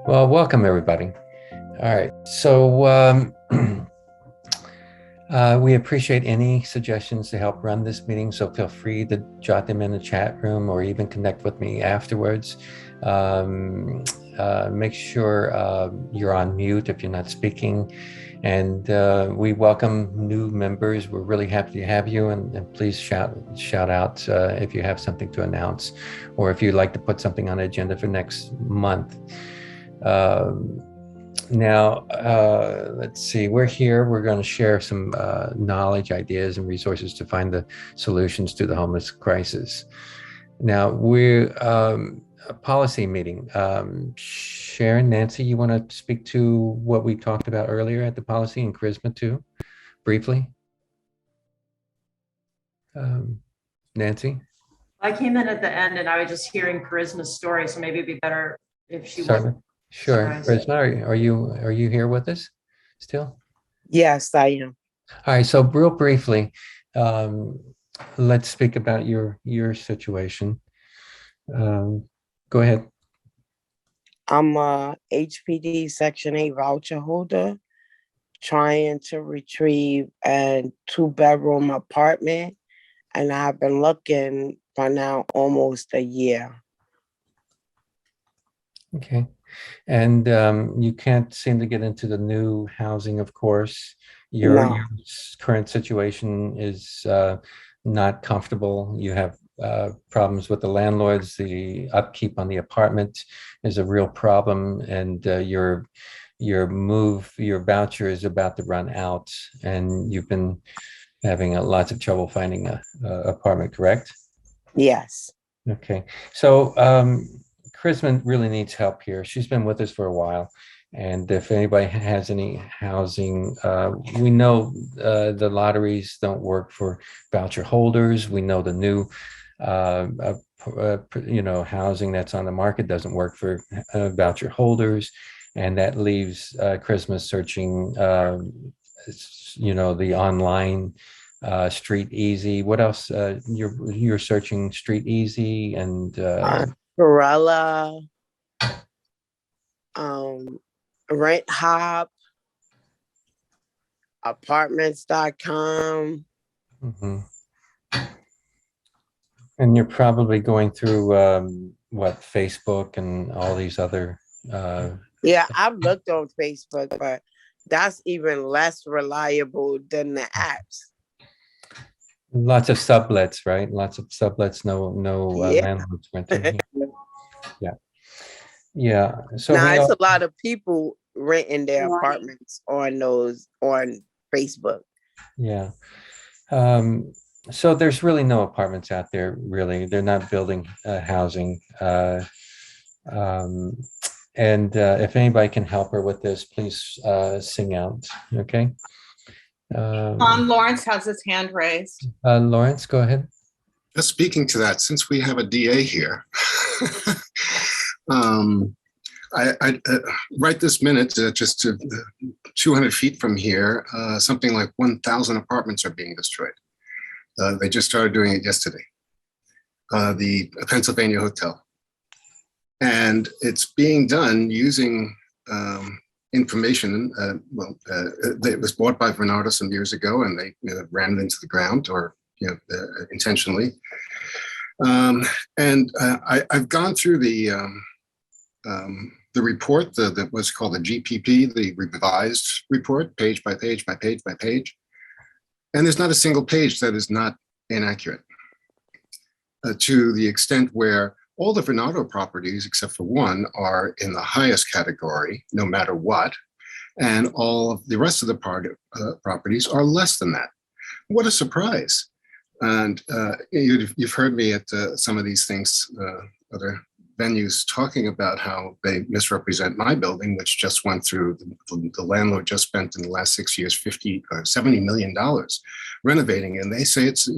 Well, welcome everybody. All right, so we appreciate any suggestions to help run this meeting, so feel free to jot them in the chat room or even connect with me afterwards. Make sure you're on mute if you're not speaking. And we welcome new members. We're really happy to have you, and please shout out if you have something to announce, or if you'd like to put something on the agenda for next month. Now, let's see, we're here. We're going to share some knowledge, ideas, and resources to find the solutions to the homeless crisis. Now, we're a policy meeting. Sharon, Nancy, you want to speak to what we talked about earlier at the policy, and Charisma too, briefly? Nancy? I came in at the end and I was just hearing Charisma's story, so maybe it'd be better if she Certainly. wasn't. Sure. Charisma, are you here with us still? Yes, I am. All right, so real briefly, let's speak about your situation. Go ahead. I'm a HPD Section 8 voucher holder trying to retrieve a 2-bedroom apartment, and I've been looking for now almost a year. Okay. And you can't seem to get into the new housing, of course. Your current situation is not comfortable. You have problems with the landlords. The upkeep on the apartment is a real problem, and your voucher is about to run out, and you've been having lots of trouble finding a apartment, correct? Yes. Okay. So Charisma really needs help here. She's been with us for a while. And if anybody has any housing, we know the lotteries don't work for voucher holders. We know the new, housing that's on the market doesn't work for voucher holders. And that leaves Charisma searching, the online Street Easy. What else? You're searching Street Easy and Barella, Rent Hop, apartments.com. Mm-hmm. And you're probably going through Facebook and all these other. Yeah, I've looked on Facebook, but that's even less reliable than the apps. Lots of sublets, right? Lots of sublets. No landlords renting. Yeah. So now it's a lot of people renting their apartments on Facebook. Yeah. So there's really no apartments out there, really. They're not building housing. And if anybody can help her with this, please sing out, okay? Lawrence has his hand raised. Lawrence, go ahead. Just speaking to that, since we have a DA here, right this minute, just 200 feet from here, something like 1,000 apartments are being destroyed. They just started doing it yesterday. The Pennsylvania Hotel. And it's being done using information. It was bought by Vornado some years ago, and they ran it into the ground, or intentionally. I've gone through the report, that was called the GPP, the revised report, page by page by page by page, and there's not a single page that is not inaccurate, to the extent where all the Vornado properties, except for one, are in the highest category, no matter what, and all of the rest of the properties are less than that. What a surprise. And you've heard me at some of these things, other venues, talking about how they misrepresent my building, which just went through, the landlord just spent in the last 6 years $50 or $70 million renovating. And they say it's,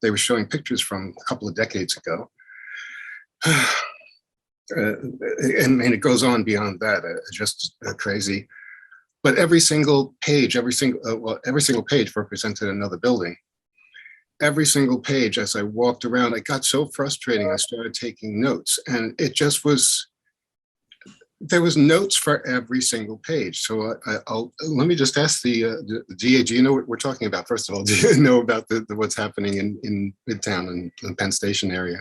they were showing pictures from a couple of decades ago. And it goes on beyond that, just crazy. But every single page represented another building. Every single page, as I walked around, it got so frustrating. I started taking notes, and it just was There was notes for every single page. So let me just ask the DA, do you know what we're talking about? First of all, do you know about what's happening in Midtown and the Penn Station area?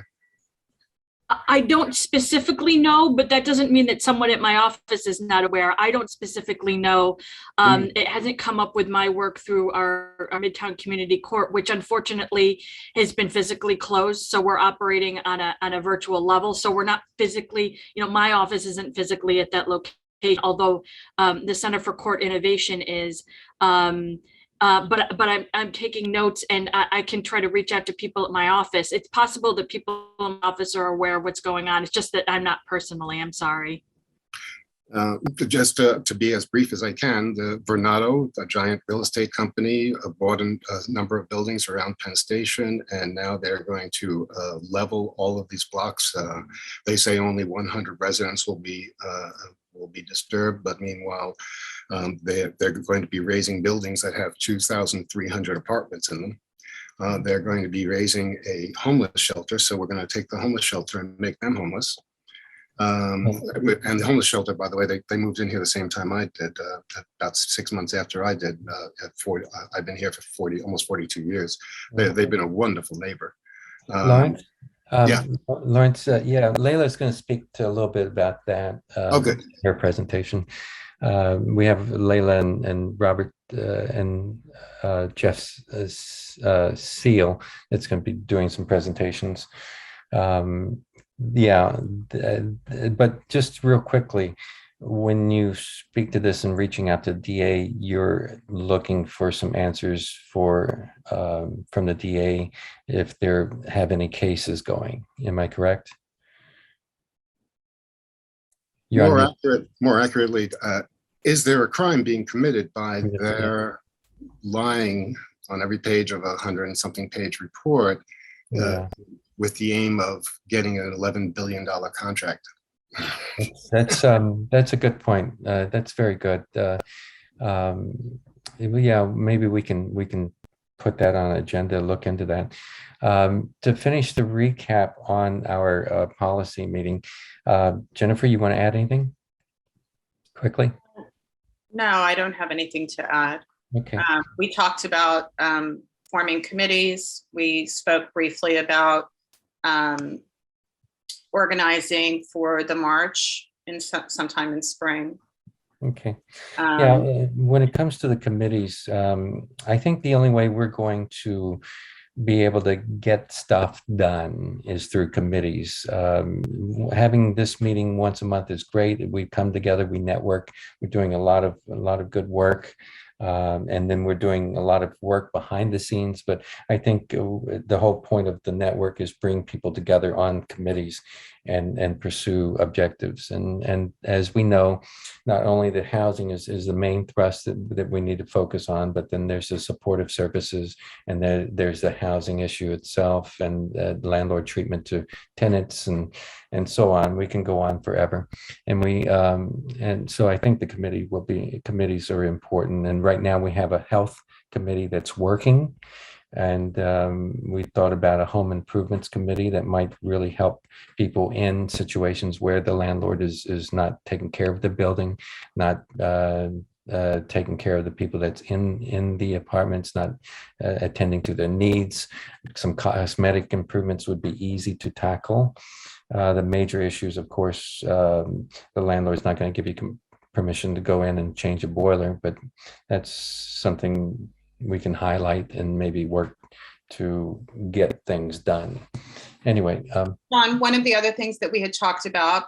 I don't specifically know, but that doesn't mean that someone at my office is not aware. I don't specifically know. It hasn't come up with my work through our Midtown Community Court, which unfortunately has been physically closed. So we're operating on a virtual level. So we're not physically, my office isn't physically at that location, although the Center for Court Innovation is. But I'm taking notes, and I can try to reach out to people at my office. It's possible that people in my office are aware of what's going on. It's just that I'm not personally. I'm sorry. Just to be as brief as I can, the Vornado, a giant real estate company, bought a number of buildings around Penn Station, and now they're going to level all of these blocks. They say only 100 residents will be disturbed, but meanwhile, they're going to be raising buildings that have 2,300 apartments in them. They're going to be raising a homeless shelter, so we're going to take the homeless shelter and make them homeless. And the homeless shelter, by the way, they moved in here the same time I did, about 6 months after I did. I've been here for almost 42 years. They've been a wonderful neighbor. Laurence? Yeah. Laurence, Layla is going to speak to a little bit about that. Good. Her presentation. We have Layla and Robert and Jeff Seal that's going to be doing some presentations. But just real quickly, when you speak to this and reaching out to DA, you're looking for some answers from the DA if they have any cases going. Am I correct? More accurately, is there a crime being committed by their lying on every page of 100 and something page report with the aim of getting an $11 billion contract? That's a good point. That's very good. Maybe we can put that on an agenda, look into that. To finish the recap on our policy meeting, Jennifer, you want to add anything quickly? No, I don't have anything to add. Okay. We talked about forming committees. We spoke briefly about organizing for the march sometime in spring. Okay. When it comes to the committees, I think the only way we're going to be able to get stuff done is through committees. Having this meeting once a month is great. We come together, we network, we're doing a lot of good work. And then we're doing a lot of work behind the scenes, but I think the whole point of the network is bring people together on committees and pursue objectives. And as we know, not only the housing is the main thrust that we need to focus on, but then there's the supportive services, and there's the housing issue itself, and landlord treatment to tenants, and so on. We can go on forever. And so I think the committees are important. And right now we have a health committee that's working. And we thought about a home improvements committee that might really help people in situations where the landlord is not taking care of the building, not taking care of the people that's in the apartments, not attending to their needs. Some cosmetic improvements would be easy to tackle. The major issues, of course, the landlord's not going to give you permission to go in and change a boiler, but that's something we can highlight and maybe work to get things done. Anyway. One of the other things that we had talked about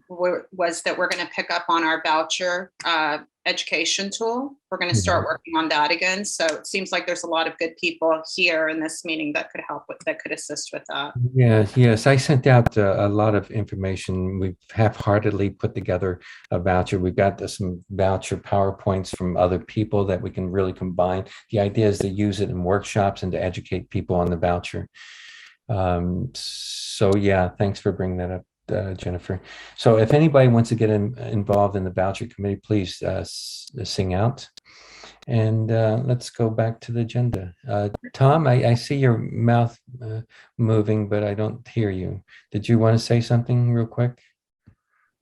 was that we're going to pick up on our voucher education tool. We're going to start working on that again. So it seems like there's a lot of good people here in this meeting that could assist with that. Yes, I sent out a lot of information. We've half-heartedly put together a voucher. We've got some voucher PowerPoints from other people that we can really combine. The idea is to use it in workshops and to educate people on the voucher. So yeah, thanks for bringing that up, Jennifer. So if anybody wants to get involved in the voucher committee, please sing out. And let's go back to the agenda. Tom, I see your mouth moving, but I don't hear you. Did you want to say something real quick?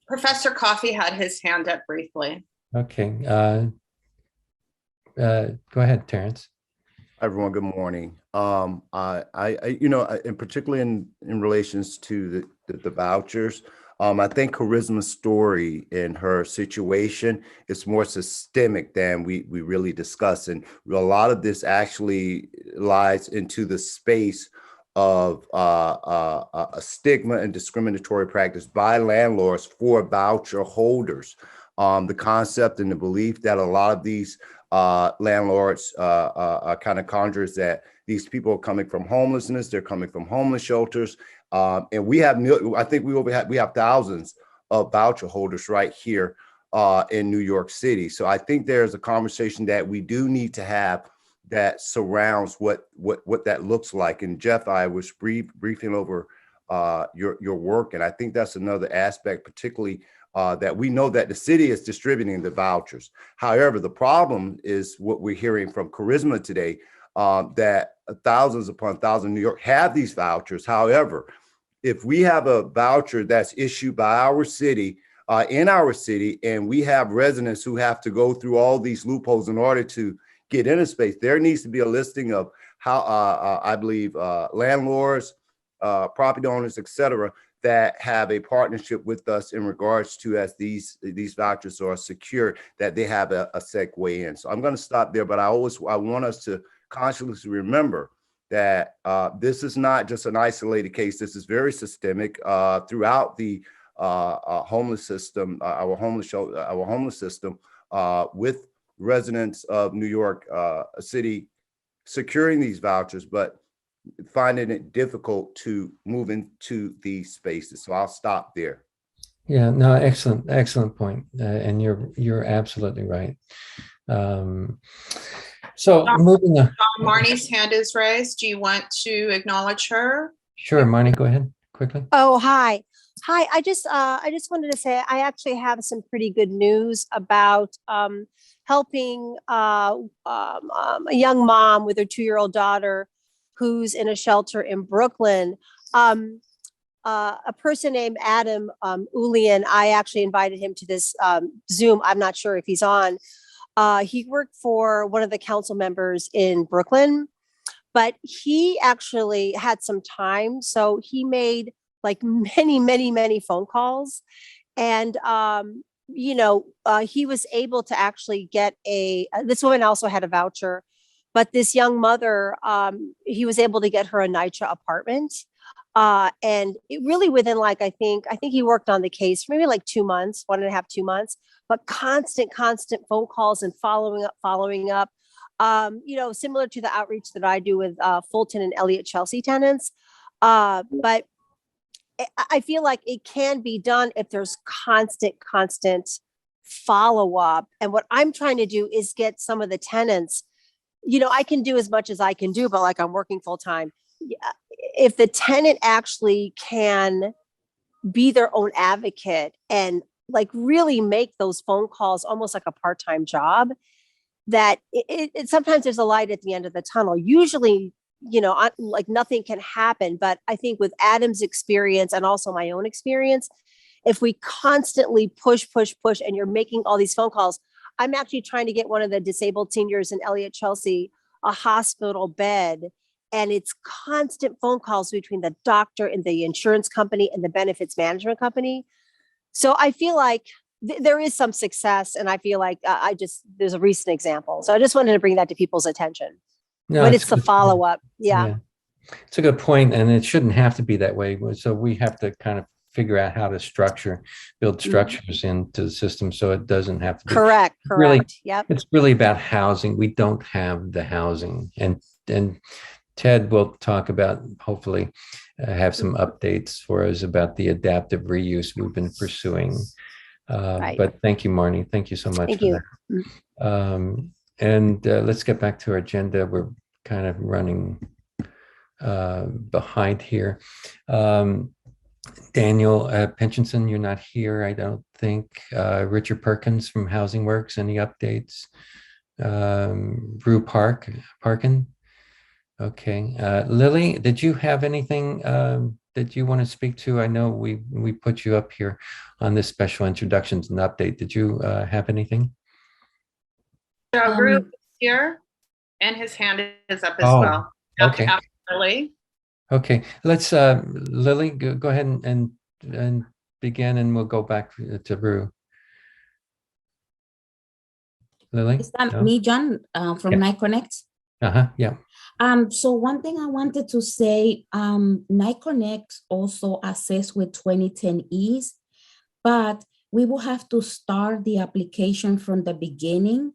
Professor Coffey had his hand up briefly. Okay. Go ahead, Terrence. Everyone, good morning. And particularly in relations to the vouchers, I think Charisma's story and her situation is more systemic than we really discuss, and a lot of this actually lies into the space of a stigma and discriminatory practice by landlords for voucher holders. The concept and the belief that a lot of these landlords kind of conjures that these people are coming from homelessness, they're coming from homeless shelters, and we have thousands of voucher holders right here in New York City. So I think there's a conversation that we do need to have that surrounds what that looks like. And Jeff, I was briefing over your work, and I think that's another aspect, particularly that we know that the city is distributing the vouchers. However, the problem is what we're hearing from Charisma today, that thousands upon thousands in New York have these vouchers. However, if we have a voucher that's issued by our city, in our city, and we have residents who have to go through all these loopholes in order to get in a space, there needs to be a listing of how, I believe, landlords, property owners, et cetera, that have a partnership with us in regards to, as these vouchers are secured, that they have a segue in. So I'm going to stop there, but I want us to consciously remember that this is not just an isolated case. This is very systemic throughout the homeless system, our homeless system, with residents of New York City securing these vouchers, but finding it difficult to move into these spaces. So I'll stop there. Yeah, no, excellent point. And you're absolutely right. So moving on. Marnie's hand is raised. Do you want to acknowledge her? Sure, Marnie, go ahead quickly. Oh, hi. I just wanted to say I actually have some pretty good news about helping a young mom with her 2-year-old daughter who's in a shelter in Brooklyn. A person named Adam Ulian, I actually invited him to this Zoom. I'm not sure if he's on. He worked for one of the council members in Brooklyn, but he actually had some time. So he made like many phone calls. And, he was able to actually get this woman also had a voucher, but this young mother, he was able to get her a NYCHA apartment. And it really within I think he worked on the case for maybe like 2 months, 1.5, 2 months, but constant phone calls and following up, similar to the outreach that I do with Fulton and Elliott Chelsea tenants. But I feel like it can be done if there's constant follow-up. And what I'm trying to do is get some of the tenants, I can do as much as I can do, but like I'm working full-time. If the tenant actually can be their own advocate and like really make those phone calls almost like a part-time job, that it sometimes there's a light at the end of the tunnel. Usually, like nothing can happen. But I think with Adam's experience and also my own experience, if we constantly push, and you're making all these phone calls, I'm actually trying to get one of the disabled seniors in Elliott Chelsea a hospital bed. And it's constant phone calls between the doctor and the insurance company and the benefits management company. So I feel like there is some success. And I feel like there's a recent example. So I just wanted to bring that to people's attention. No, but it's the follow-up. Yeah. It's a good point, and it shouldn't have to be that way. So we have to kind of figure out how to build structures into the system so it doesn't have to be. Correct. Really, yep. It's really about housing. We don't have the housing. And Ted will talk about, hopefully, have some updates for us about the adaptive reuse we've been pursuing. Right. But thank you, Marnie. Thank you so much for that. And let's get back to our agenda. We're kind of running behind here. Daniel Pensionson, you're not here, I don't think. Richard Perkins from Housing Works, any updates? Rue Parkin? Okay. Lily, did you have anything that you want to speak to? I know we put you up here on this special introductions and update. Did you have anything? Rue is here, and his hand is up as Oh, well. okay. After Lily. Okay, let's Lily, go ahead and begin, and we'll go back to Rue. Lily? Is that No? me, John, from Yeah. Night Connect? Yeah. So one thing I wanted to say, Night Connect also assists with 2010Es, but we will have to start the application from the beginning.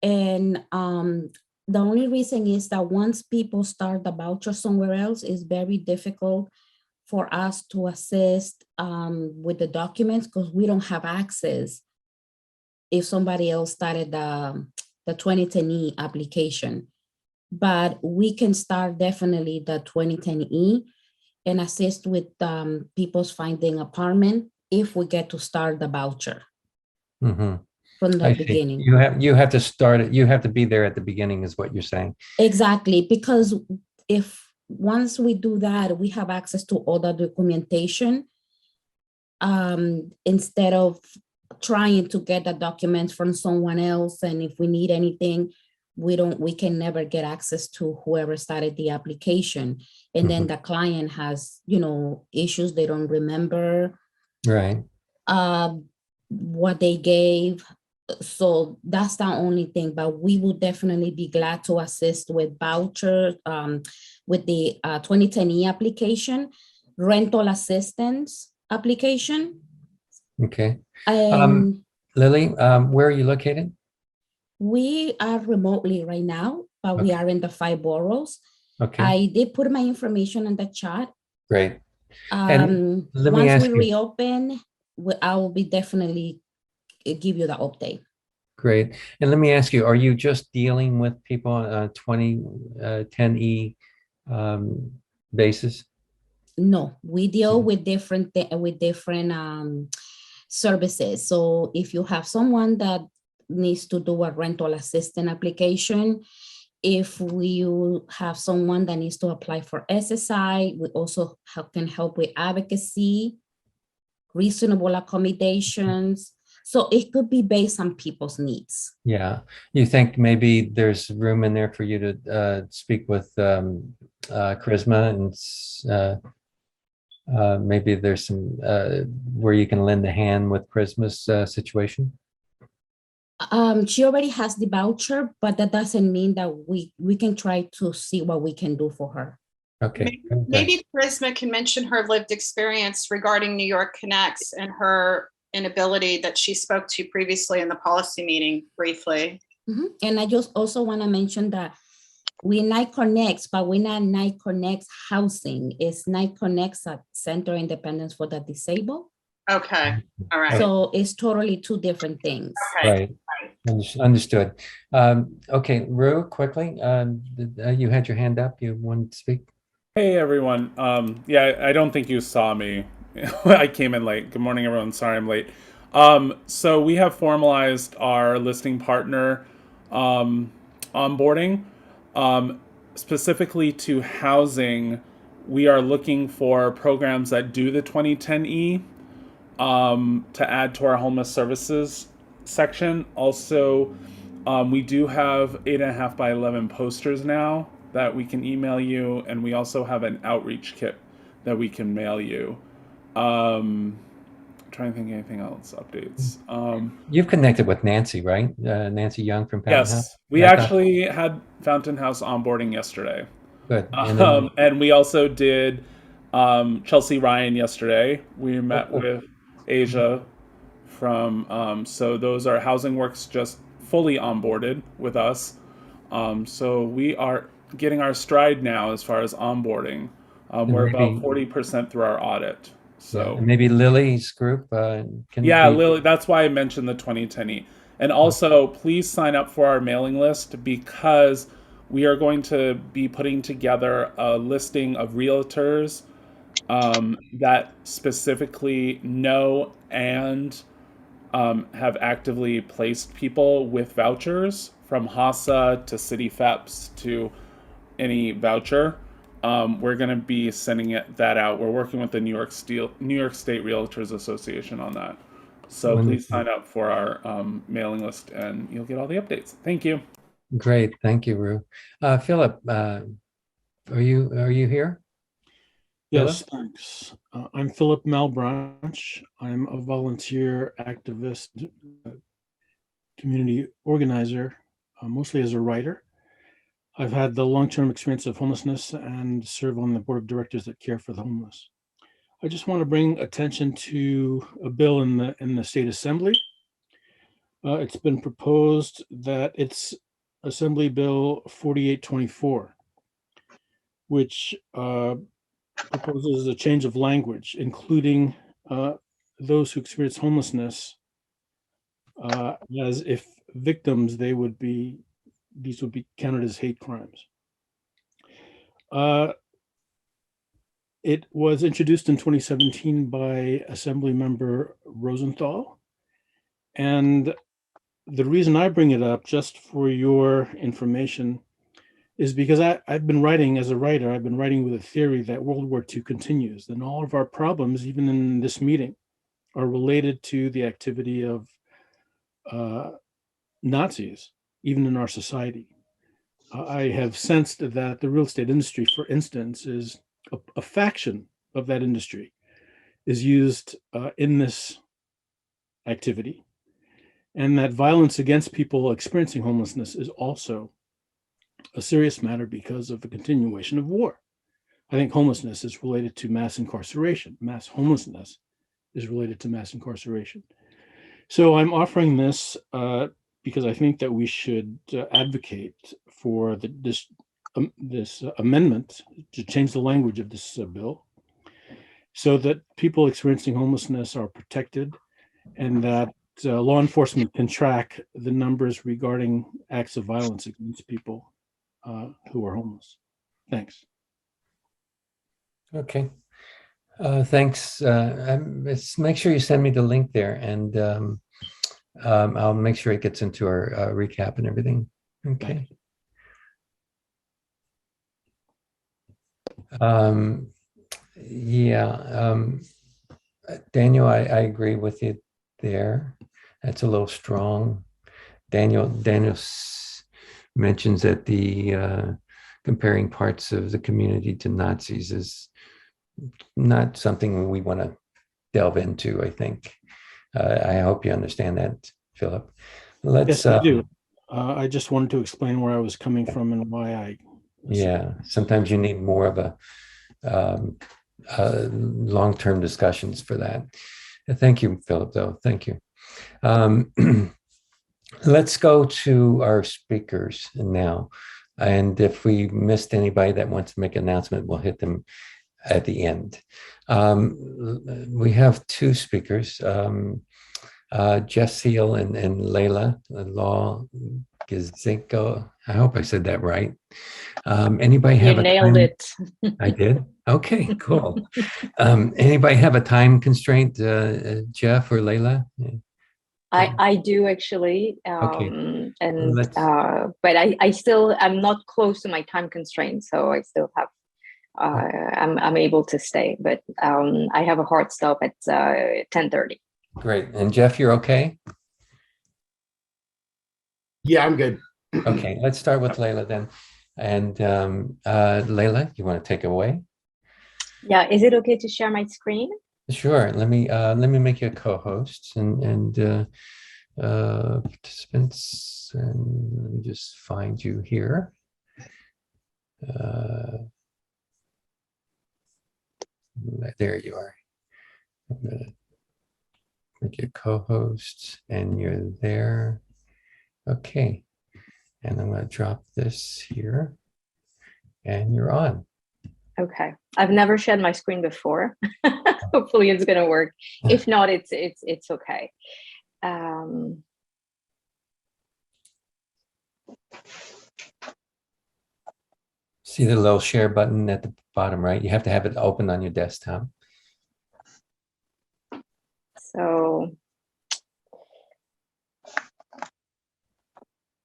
And the only reason is that once people start the voucher somewhere else, it's very difficult for us to assist with the documents because we don't have access if somebody else started the 2010E application. But we can start definitely the 2010E and assist with people's finding apartment if we get to start the voucher Mm-hmm. from the I see. beginning. You have to start it. You have to be there at the beginning, is what you're saying. Exactly, because if once we do that, we have access to all the documentation instead of trying to get the documents from someone else. And if we need anything, we can never get access to whoever started the application. And then the client has, issues they don't remember. Right. What they gave. So that's the only thing, but we will definitely be glad to assist with voucher, with the 2010E application, rental assistance application. Okay. And Lily, where are you located? we are remotely right now, but we are in the 5 boroughs. Okay. I did put my information in the chat. Great. And let me Once ask we you. reopen, I will be definitely give you the update. Great. And let me ask you, are you just dealing with people on a 2010E basis? No, we deal with different services. So if you have someone that needs to do a rental assistant application, if you have someone that needs to apply for SSI, we also can help with advocacy, reasonable accommodations. So it could be based on people's needs. Yeah. You think maybe there's room in there for you to speak with Charisma, and maybe there's some where you can lend a hand with Charisma's situation? She already has the voucher, but that doesn't mean that we can try to see what we can do for her. Okay. Maybe Charisma can mention her lived experience regarding New York Connects and her inability that she spoke to previously in the policy meeting briefly. And I just also want to mention that we Night Connects, but we're not Night Connects housing. It's Night Connects at Center Independence for the Disabled. Okay. All right. So it's totally 2 different things. Okay. Right. Understood. Okay, Rue, quickly, you had your hand up. You wanted to speak? Hey, everyone. Yeah, I don't think you saw me. I came in late. Good morning, everyone. Sorry I'm late. So we have formalized our listing partner onboarding. Specifically to housing, we are looking for programs that do the 2010E to add to our homeless services section. Also, we do have 8.5 by 11 posters now that we can email you, and we also have an outreach kit that we can mail you. Trying to think of anything else, updates. You've connected with Nancy, right? Nancy Young from Fountain House? Yes, we actually had Fountain House onboarding yesterday. Good. And we also did Chelsea Ryan yesterday. We met with Asia from, so those are Housing Works just fully onboarded with us. So we are getting our stride now as far as onboarding. We're about 40% through our audit. So maybe Lily's group Lily, that's why I mentioned the 2010E. And also, please sign up for our mailing list, because we are going to be putting together a listing of realtors that specifically know and have actively placed people with vouchers, from HASA to City FEPS to any voucher. we're going to be sending that out. We're working with the New York State Realtors Association on that. So please sign up for our mailing list and you'll get all the updates. Thank you. Great. Thank you, Rue. Philip, are you here? Yes, thanks. I'm Philip Malbranch. I'm a volunteer activist, community organizer, mostly as a writer. I've had the long-term experience of homelessness and serve on the board of directors that care for the homeless. I just want to bring attention to a bill in the state assembly. It's been proposed that it's Assembly Bill 4824, which proposes a change of language, including those who experience homelessness as if victims, these would be counted as hate crimes. It was introduced in 2017 by Assembly Member Rosenthal. And the reason I bring it up, just for your information, is because I've been writing as a writer, I've been writing with a theory that World War II continues, and all of our problems, even in this meeting, are related to the activity of Nazis, even in our society. I have sensed that the real estate industry, for instance, is a faction of that industry is used in this activity, and that violence against people experiencing homelessness is also a serious matter because of the continuation of war. I think homelessness is related to mass incarceration. Mass homelessness is related to mass incarceration. So I'm offering this because I think that we should advocate for this amendment to change the language of this bill so that people experiencing homelessness are protected and that law enforcement can track the numbers regarding acts of violence against people who are homeless. Thanks. Okay. Thanks. Make sure you send me the link there, and I'll make sure it gets into our recap and everything. Okay. Daniel, I agree with you there. That's a little strong. Daniel mentions that the comparing parts of the community to Nazis is not something we want to delve into, I think. I hope you understand that, Philip. Yes, I do. I just wanted to explain where I was coming from and why I... Yeah, sometimes you need more of a long-term discussions for that. Thank you, Philip, though. Thank you. Let's go to our speakers now. And if we missed anybody that wants to make an announcement, we'll hit them at the end. We have two speakers, Jeff Seal and Layla Law-Gisiko. I hope I said that right. Anybody have You nailed it. I did? Okay, cool. Anybody have a time constraint, Jeff or Layla? I do actually, Okay. But I'm not close to my time constraint, so I still have, I'm able to stay, but I have a hard stop at 10:30. Great. And Jeff, you're okay? Yeah, I'm good. Okay, let's start with Layla then. And Layla, you want to take it away? Yeah, is it okay to share my screen? Sure. Let me make you a co-host and participants, and let me just find you here. There you are. I'm gonna make you a co-host, and you're there. Okay. And I'm going to drop this here, and you're on. Okay. I've never shared my screen before. Hopefully it's going to work. If not, it's okay. See the little share button at the bottom right? You have to have it open on your desktop. So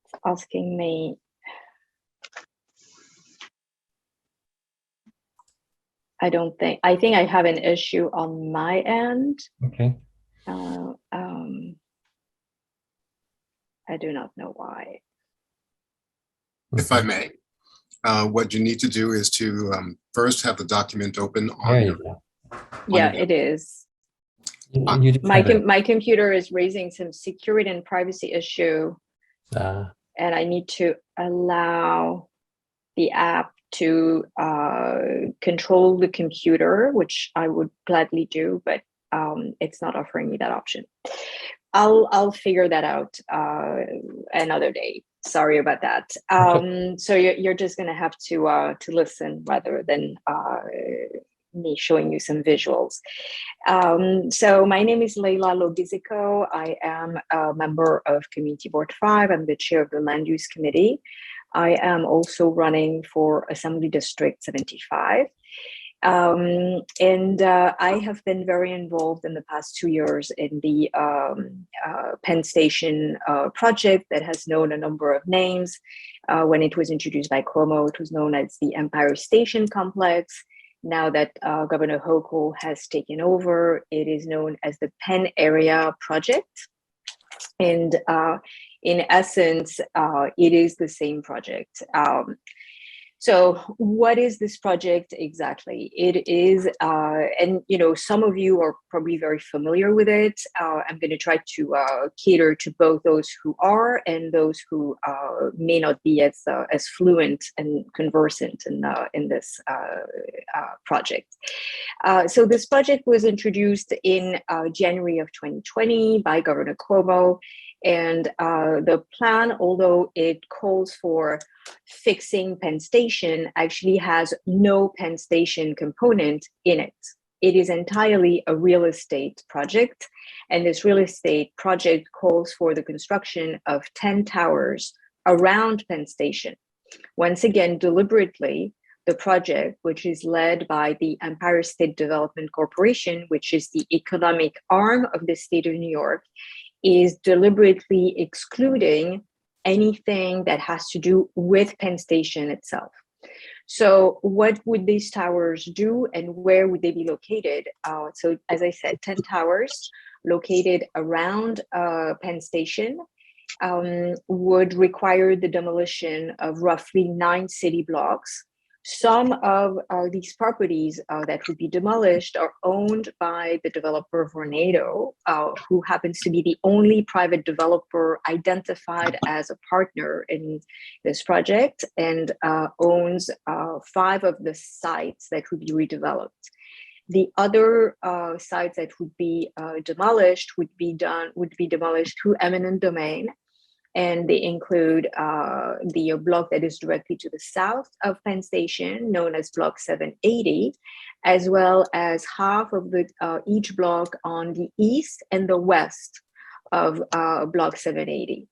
it's asking me. I think I have an issue on my end. Okay. I do not know why. If I may, what you need to do is to first have the document open on There your. you go. Yeah, it is. You just have it. My computer is raising some security and privacy issue, Uh, and I need to allow the app to control the computer, which I would gladly do, but it's not offering me that option. I'll figure that out another day. Sorry about that. So you're just gonna have to listen rather than me showing you some visuals. So my name is Layla Law-Gisiko. I am a member of Community Board 5. I'm the chair of the Land Use Committee. I am also running for Assembly District 75. I have been very involved in the past 2 years in the Penn Station project that has known a number of names. When it was introduced by Cuomo, it was known as the Empire Station Complex. Now that Governor Hochul has taken over, it is known as the Penn Area Project. And in essence, it is the same project. So what is this project exactly? It is, and some of you are probably very familiar with it. I'm going to try to cater to both those who are and those who may not be as fluent and conversant in this project. So this project was introduced in January of 2020 by Governor Cuomo. And the plan, although it calls for fixing Penn Station, actually has no Penn Station component in it. It is entirely a real estate project. And this real estate project calls for the construction of 10 towers around Penn Station. Once again, deliberately, the project, which is led by the Empire State Development Corporation, which is the economic arm of the state of New York, is deliberately excluding anything that has to do with Penn Station itself. So what would these towers do and where would they be located? So as I said, 10 towers located around Penn Station would require the demolition of roughly 9 city blocks. Some of these properties that would be demolished are owned by the developer Vornado, who happens to be the only private developer identified as a partner in this project and owns 5 of the sites that would be redeveloped. The other sites that would be demolished would be demolished through eminent domain. And they include the block that is directly to the south of Penn Station, known as Block 780, as well as half of each block on the east and the west of Block 780.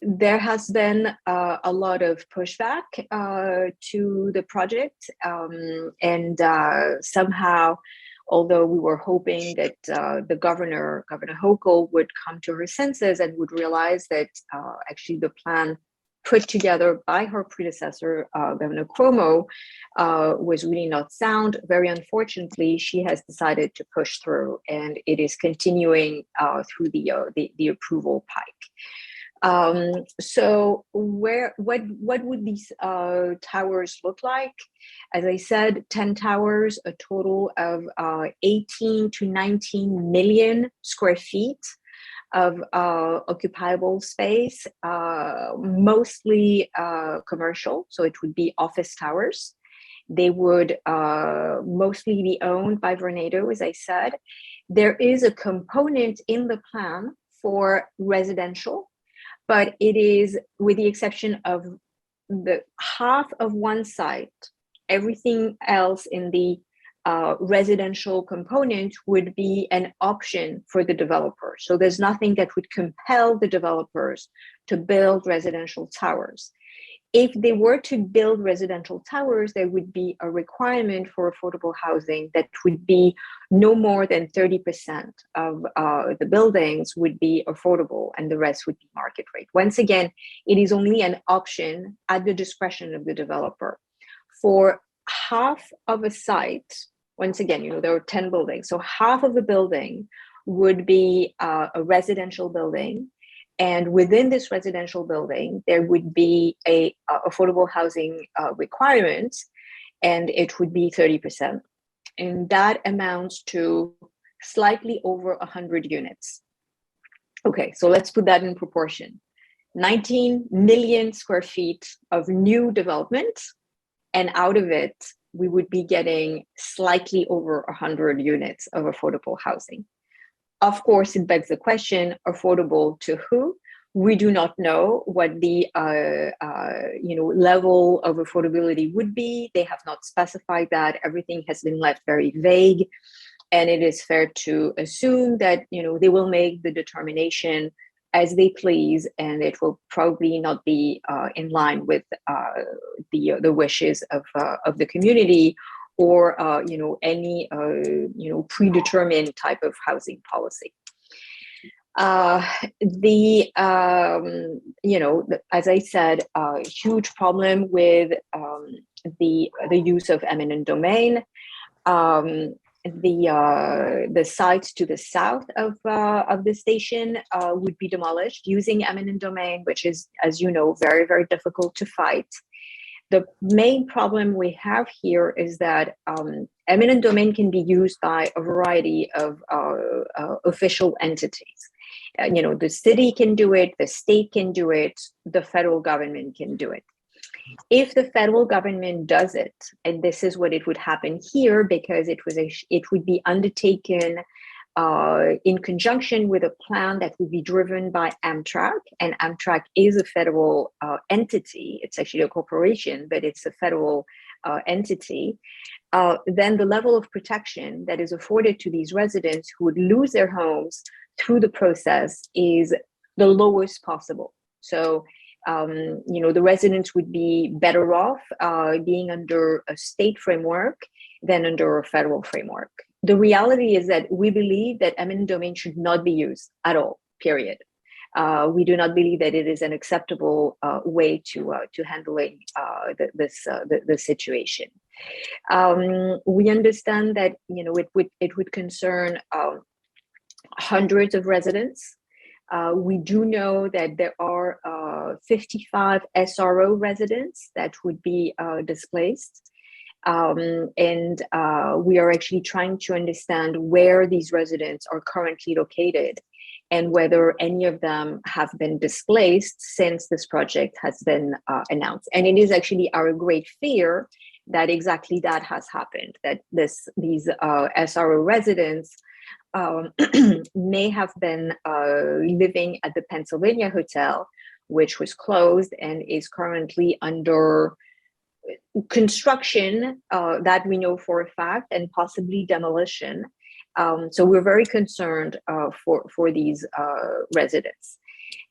There has been a lot of pushback to the project, and somehow, although we were hoping that the Governor Hochul, would come to her senses and would realize that actually the plan put together by her predecessor, Governor Cuomo, was really not sound. Very unfortunately, she has decided to push through, and it is continuing through the approval pike. So what would these towers look like? As I said, 10 towers, a total of 18 to 19 million square feet of occupiable space, mostly commercial. So it would be office towers. They would mostly be owned by Vornado, as I said. There is a component in the plan for residential, but it is, with the exception of the half of one site, everything else in the residential component would be an option for the developer. So there's nothing that would compel the developers to build residential towers. If they were to build residential towers, there would be a requirement for affordable housing that would be no more than 30% of the buildings would be affordable and the rest would be market rate. Once again, it is only an option at the discretion of the developer. For half of a site, once again, there are 10 buildings. So half of the building would be a residential building. And within this residential building, there would be a affordable housing requirement, and it would be 30%. And that amounts to slightly over 100 units. Okay, so let's put that in proportion. 19 million square feet of new development, and out of it, we would be getting slightly over 100 units of affordable housing. Of course, it begs the question, affordable to who? We do not know what the level of affordability would be. They have not specified that. Everything has been left very vague. And it is fair to assume that they will make the determination as they please, and it will probably not be in line with the wishes of the community, or any predetermined type of housing policy. As I said, a huge problem with the use of eminent domain. The site to the south of the station would be demolished using eminent domain, which is, as you know, very, very difficult to fight. The main problem we have here is that eminent domain can be used by a variety of official entities. The city can do it, the state can do it, the federal government can do it. If the federal government does it, and this is what it would happen here, because it would be undertaken in conjunction with a plan that would be driven by Amtrak, and Amtrak is a federal entity. It's actually a corporation, but it's a federal entity. Then the level of protection that is afforded to these residents who would lose their homes through the process is the lowest possible. So the residents would be better off being under a state framework than under a federal framework. The reality is that we believe that eminent domain should not be used at all, period. We do not believe that it is an acceptable way to handling the situation. We understand that it would concern hundreds of residents. We do know that there are 55 SRO residents that would be displaced. And we are actually trying to understand where these residents are currently located and whether any of them have been displaced since this project has been announced. And it is actually our great fear that exactly that has happened, that these SRO residents may have been living at the Pennsylvania Hotel, which was closed and is currently under construction, that we know for a fact, and possibly demolition. So we're very concerned for these residents.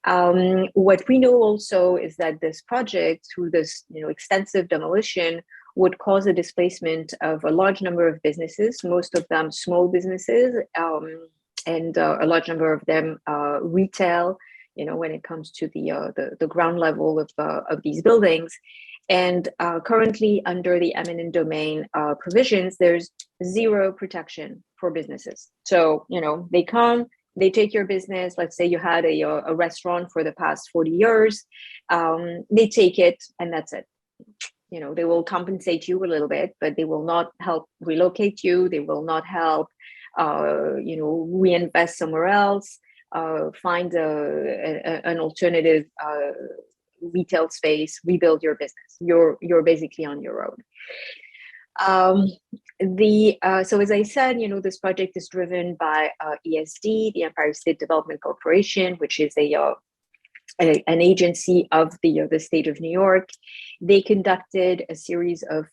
What we know also is that this project, through this extensive demolition, would cause a displacement of a large number of businesses, most of them small businesses, and a large number of them retail, when it comes to the ground level of these buildings. And currently, under the eminent domain provisions, there's zero protection for businesses. So, they come, they take your business. Let's say you had a restaurant for the past 40 years. They take it, and that's it. They will compensate you a little bit, but they will not help relocate you. They will not help, reinvest somewhere else, find an alternative retail space, rebuild your business. You're basically on your own. So as I said, this project is driven by ESD, the Empire State Development Corporation, which is an agency of the state of New York. They conducted a series of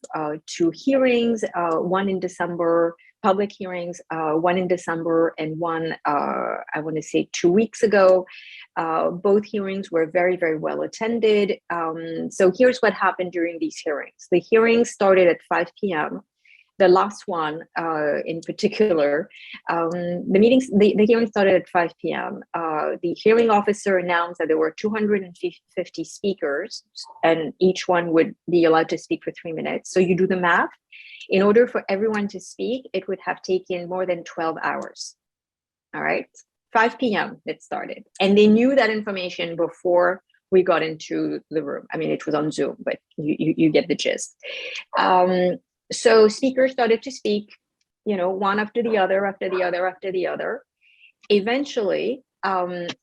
2 hearings, one in December, public hearings, one in December, and one, I want to say 2 weeks ago. Both hearings were very, very well attended. So here's what happened during these hearings. The hearings started at 5 p.m. the last one in particular, the hearing started at 5 p.m. The hearing officer announced that there were 250 speakers, and each one would be allowed to speak for 3 minutes. So you do the math. In order for everyone to speak, it would have taken more than 12 hours. All right, 5 p.m. it started. And they knew that information before we got into the room. I mean, it was on Zoom, but you get the gist. So speakers started to speak, one after the other, after the other, after the other. Eventually,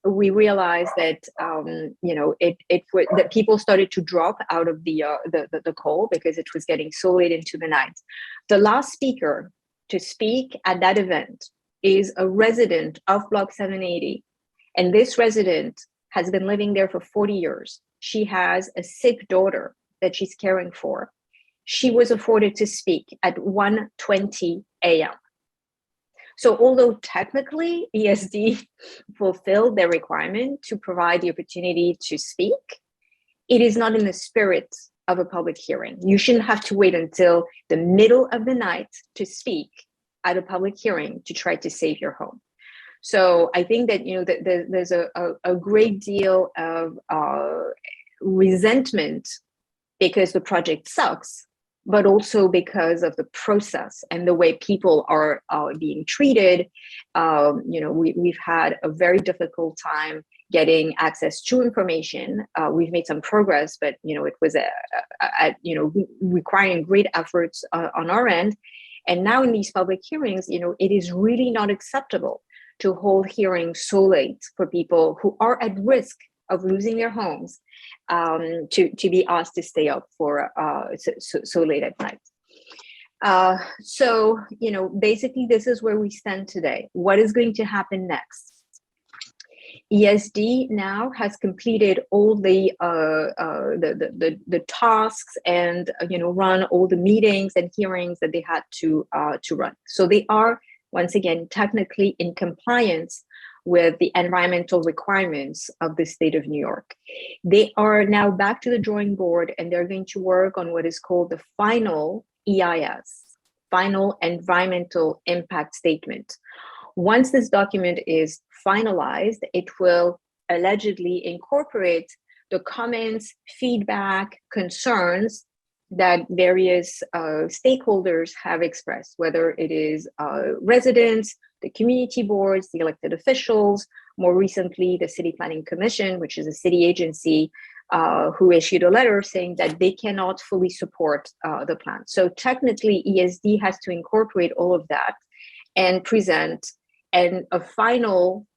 we realized that, that people started to drop out of the call because it was getting so late into the night. The last speaker to speak at that event is a resident of Block 780. And this resident has been living there for 40 years. She has a sick daughter that she's caring for. She was afforded to speak at 1:20 a.m. So although technically ESD fulfilled their requirement to provide the opportunity to speak, it is not in the spirit of a public hearing. You shouldn't have to wait until the middle of the night to speak at a public hearing to try to save your home. So I think that, there's a great deal of resentment because the project sucks, but also because of the process and the way people are being treated. We've had a very difficult time getting access to information. We've made some progress, but it was requiring great efforts on our end. And now in these public hearings, it is really not acceptable to hold hearings so late for people who are at risk of losing their homes, to be asked to stay up for so late at night. So basically this is where we stand today. What is going to happen next? ESD now has completed all the tasks and run all the meetings and hearings that they had to run. So they are once again technically in compliance with the environmental requirements of the state of New York. They are now back to the drawing board, and they're going to work on what is called the final EIS, final environmental impact statement. Once this document is finalized, it will allegedly incorporate the comments, feedback, concerns that various stakeholders have expressed, whether it is residents, the community boards, the elected officials, more recently, the City Planning Commission, which is a city agency who issued a letter saying that they cannot fully support the plan. So technically, ESD has to incorporate all of that and present a final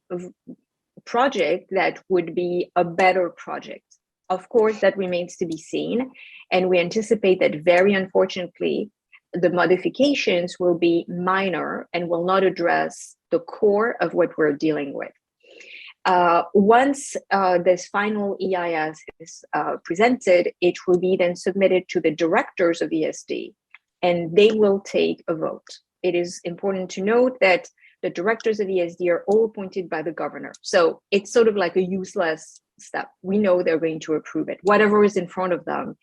project that would be a better project. Of course, that remains to be seen. And we anticipate that, very unfortunately, the modifications will be minor and will not address the core of what we're dealing with. Once this final EIS is presented, it will be then submitted to the directors of ESD, and they will take a vote. It is important to note that the directors of ESD are all appointed by the governor. So it's sort of like a useless step. We know they're going to approve it. Whatever is in front of them,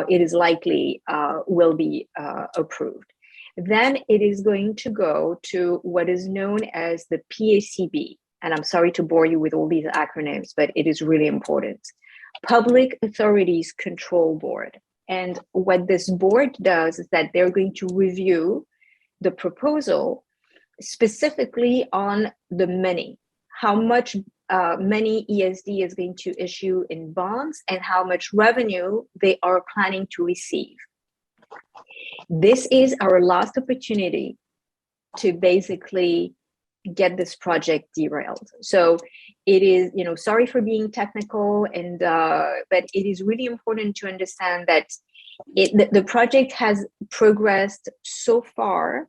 it is likely will be approved. Then it is going to go to what is known as the PACB. And I'm sorry to bore you with all these acronyms, but it is really important. Public Authorities Control Board. And what this board does is that they're going to review the proposal specifically on the money, how much money ESD is going to issue in bonds and how much revenue they are planning to receive. This is our last opportunity to basically get this project derailed. So it is, sorry for being technical, and but it is really important to understand that the project has progressed so far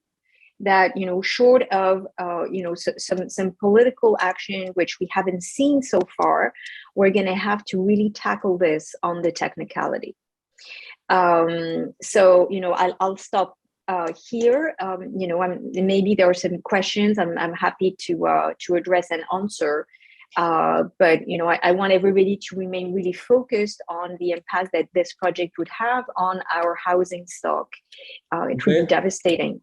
that, short of, some political action, which we haven't seen so far, we're going to have to really tackle this on the technicality. So, I'll stop here. Maybe there are some questions I'm happy to address and answer. But I want everybody to remain really focused on the impact that this project would have on our housing stock. It would be devastating.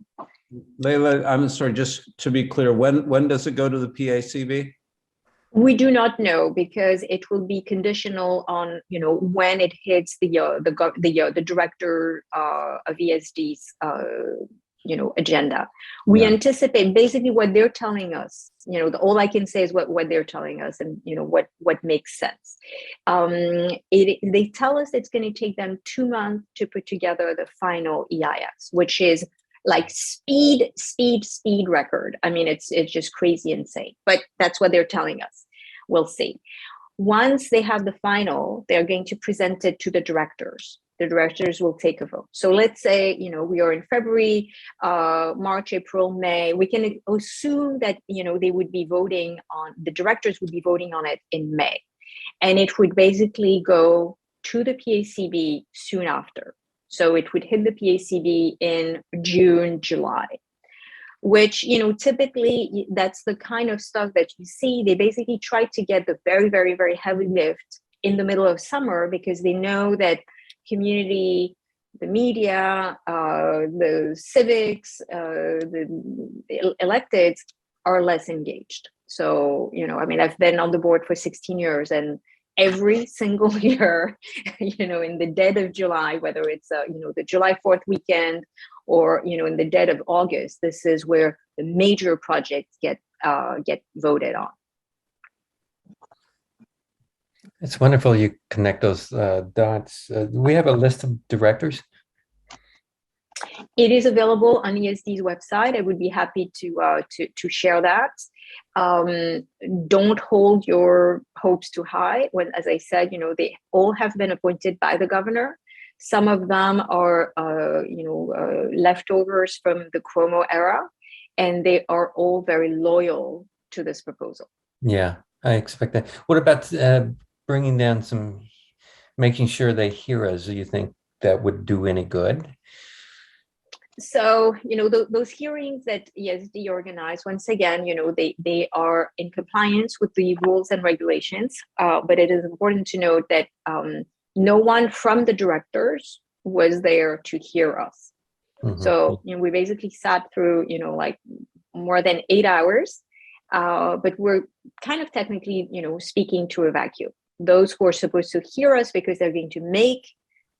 Layla, I'm sorry, just to be clear, when does it go to the PACB? We do not know, because it will be conditional on when it hits the director of ESD's agenda. We anticipate basically what they're telling us. All I can say is what they're telling us, and what makes sense. They tell us it's going to take them 2 months to put together the final EIS, which is like speed record. I mean, it's just crazy insane, but that's what they're telling us. We'll see. Once they have the final, they're going to present it to the directors. The directors will take a vote. So let's say, we are in February, March, April, May. We can assume that, they would be voting on, the directors would be voting on it in May. And it would basically go to the PACB soon after. So it would hit the PACB in June, July, which, typically that's the kind of stuff that you see. They basically try to get the very, very, very heavy lift in the middle of summer, because they know that community, the media, the civics, the electeds are less engaged. So, I've been on the board for 16 years, and every single year, in the dead of July, whether it's, the July 4th weekend or, in the dead of August, this is where the major projects get voted on. It's wonderful you connect those dots. We have a list of directors. It is available on ESD's website. I would be happy to share that. Don't hold your hopes too high. When, as I said, they all have been appointed by the governor. Some of them are, leftovers from the Cuomo era, and they are all very loyal to this proposal. Yeah, I expect that. What about bringing down making sure they hear us? Do you think that would do any good? So, those hearings that ESD organized, once again, they are in compliance with the rules and regulations. But it is important to note that no one from the directors was there to hear us. Mm-hmm. So, we basically sat through, like more than 8 hours, but we're kind of technically, speaking to a vacuum. Those who are supposed to hear us because they're going to make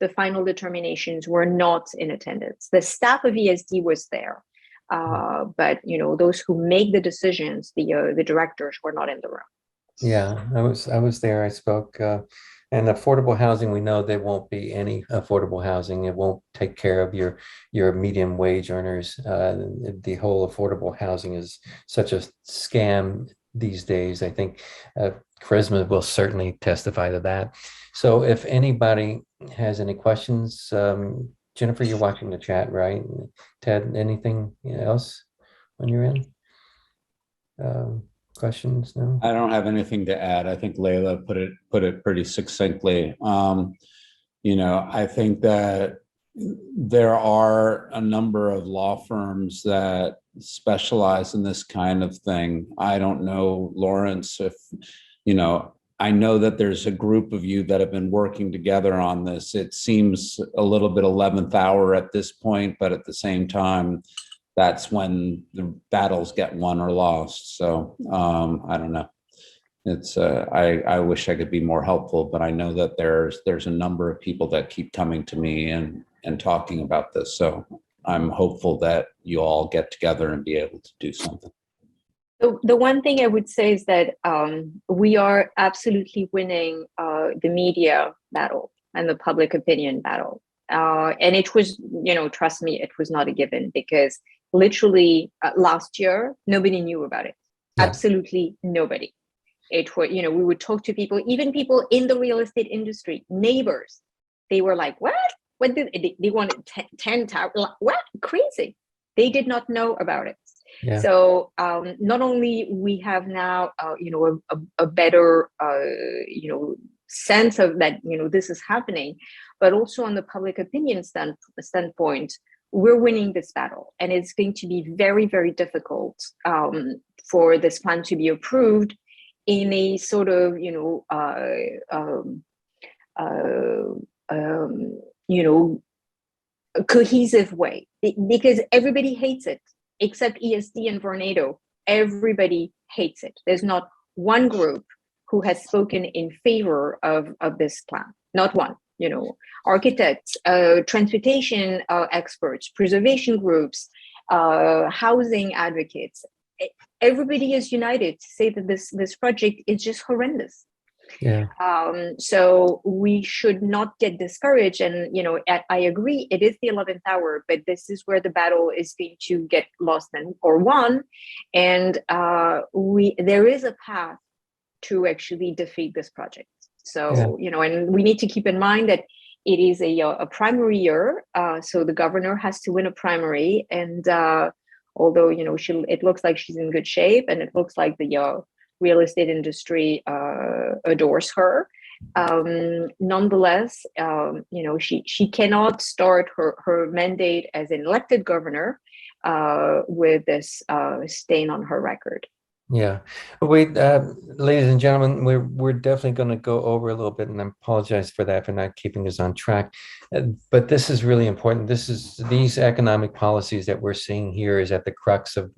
the final determinations were not in attendance. The staff of ESD was there, but those who make the decisions, the directors, were not in the room. Yeah, I was there. I spoke. And affordable housing, we know there won't be any affordable housing. It won't take care of your medium wage earners. The whole affordable housing is such a scam these days. I think Charisma will certainly testify to that. So if anybody has any questions, Jennifer, you're watching the chat, right? Ted, anything else on your end? Questions? No? I don't have anything to add. I think Layla put it pretty succinctly. I think that there are a number of law firms that specialize in this kind of thing. I don't know, Laurence, if, I know that there's a group of you that have been working together on this. It seems a little bit 11th hour at this point, but at the same time, that's when the battles get won or lost. So I don't know. It's I wish I could be more helpful, but I know that there's a number of people that keep coming to me and talking about this. So I'm hopeful that you all get together and be able to do something. The one thing I would say is that we are absolutely winning the media battle and the public opinion battle. And it was, trust me, it was not a given, because literally last year, nobody knew about it. Yeah. Absolutely nobody. It was, we would talk to people, even people in the real estate industry, neighbors. They were like, what? What did they wanted 10 towers? What? Crazy. They did not know about it. Yeah. So not only we have now, a better, sense of that, this is happening, but also on the public opinion standpoint, we're winning this battle, and it's going to be very, very difficult for this plan to be approved in a sort of, cohesive way, because everybody hates it except ESD and Vornado. Everybody hates it. There's not one group who has spoken in favor of this plan. Not one. Architects, transportation experts, preservation groups, housing advocates. Everybody is united to say that this project is just horrendous. Yeah. So we should not get discouraged. And, I agree, it is the 11th hour, but this is where the battle is going to get lost or won. And there is a path to actually defeat this project. So, and we need to keep in mind that it is a primary year. So the governor has to win a primary. And although, it looks like she's in good shape, and it looks like the real estate industry adores her. Nonetheless, she cannot start her mandate as an elected governor with this stain on her record. Yeah. Wait, ladies and gentlemen, we're definitely going to go over a little bit, and I apologize for that, for not keeping us on track. But this is really important. These economic policies that we're seeing here is at the crux of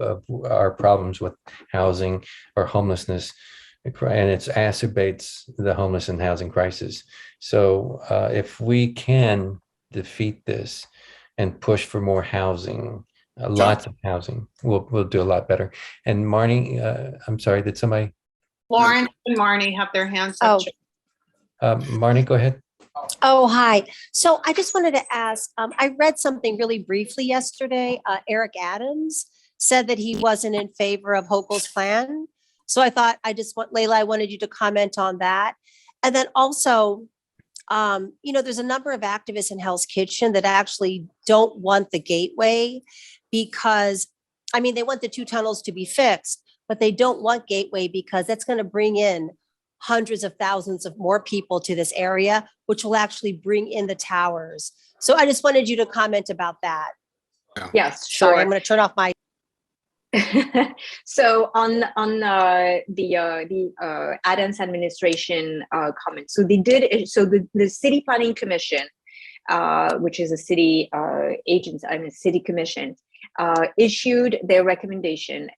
our problems with housing or homelessness, and it exacerbates the homeless and housing crisis. So if we can defeat this and push for more housing, lots of housing, we'll do a lot better. And Marnie, I'm sorry, did somebody? Lauren and Marnie have their hands up. Marnie, go ahead. Oh, hi. So I just wanted to ask, I read something really briefly yesterday. Eric Adams said that he wasn't in favor of Hochul's plan. So I thought Layla, I wanted you to comment on that. And then also, there's a number of activists in Hell's Kitchen that actually don't want the gateway because, they want the 2 tunnels to be fixed, but they don't want gateway because that's going to bring in hundreds of thousands of more people to this area, which will actually bring in the towers. So I just wanted you to comment about that. Yes, sure. Sorry, I'm going to turn off my. So on the Adams administration comments, so they did. So the City Planning Commission, which is a city city commission, issued their recommendation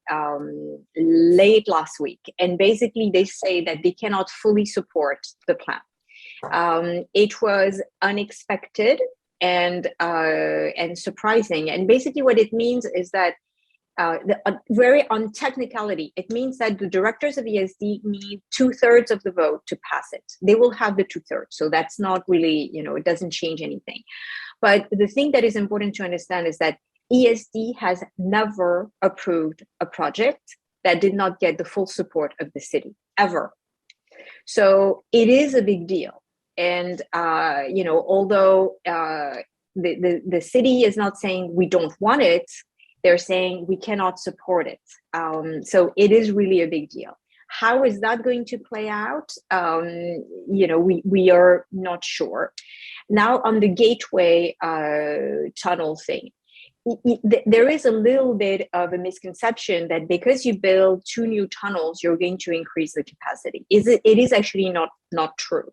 late last week, and basically they say that they cannot fully support the plan. It was unexpected and surprising, and basically what it means is that. Very on technicality, it means that the directors of ESD need 2/3 of the vote to pass it. They will have the 2/3, so that's not really, it doesn't change anything. But the thing that is important to understand is that ESD has never approved a project that did not get the full support of the city, ever. So it is a big deal. And, although the city is not saying we don't want it, they're saying we cannot support it. So it is really a big deal. How is that going to play out? We are not sure. Now on the gateway tunnel thing, there is a little bit of a misconception that because you build 2 new tunnels, you're going to increase the capacity. It is actually not true.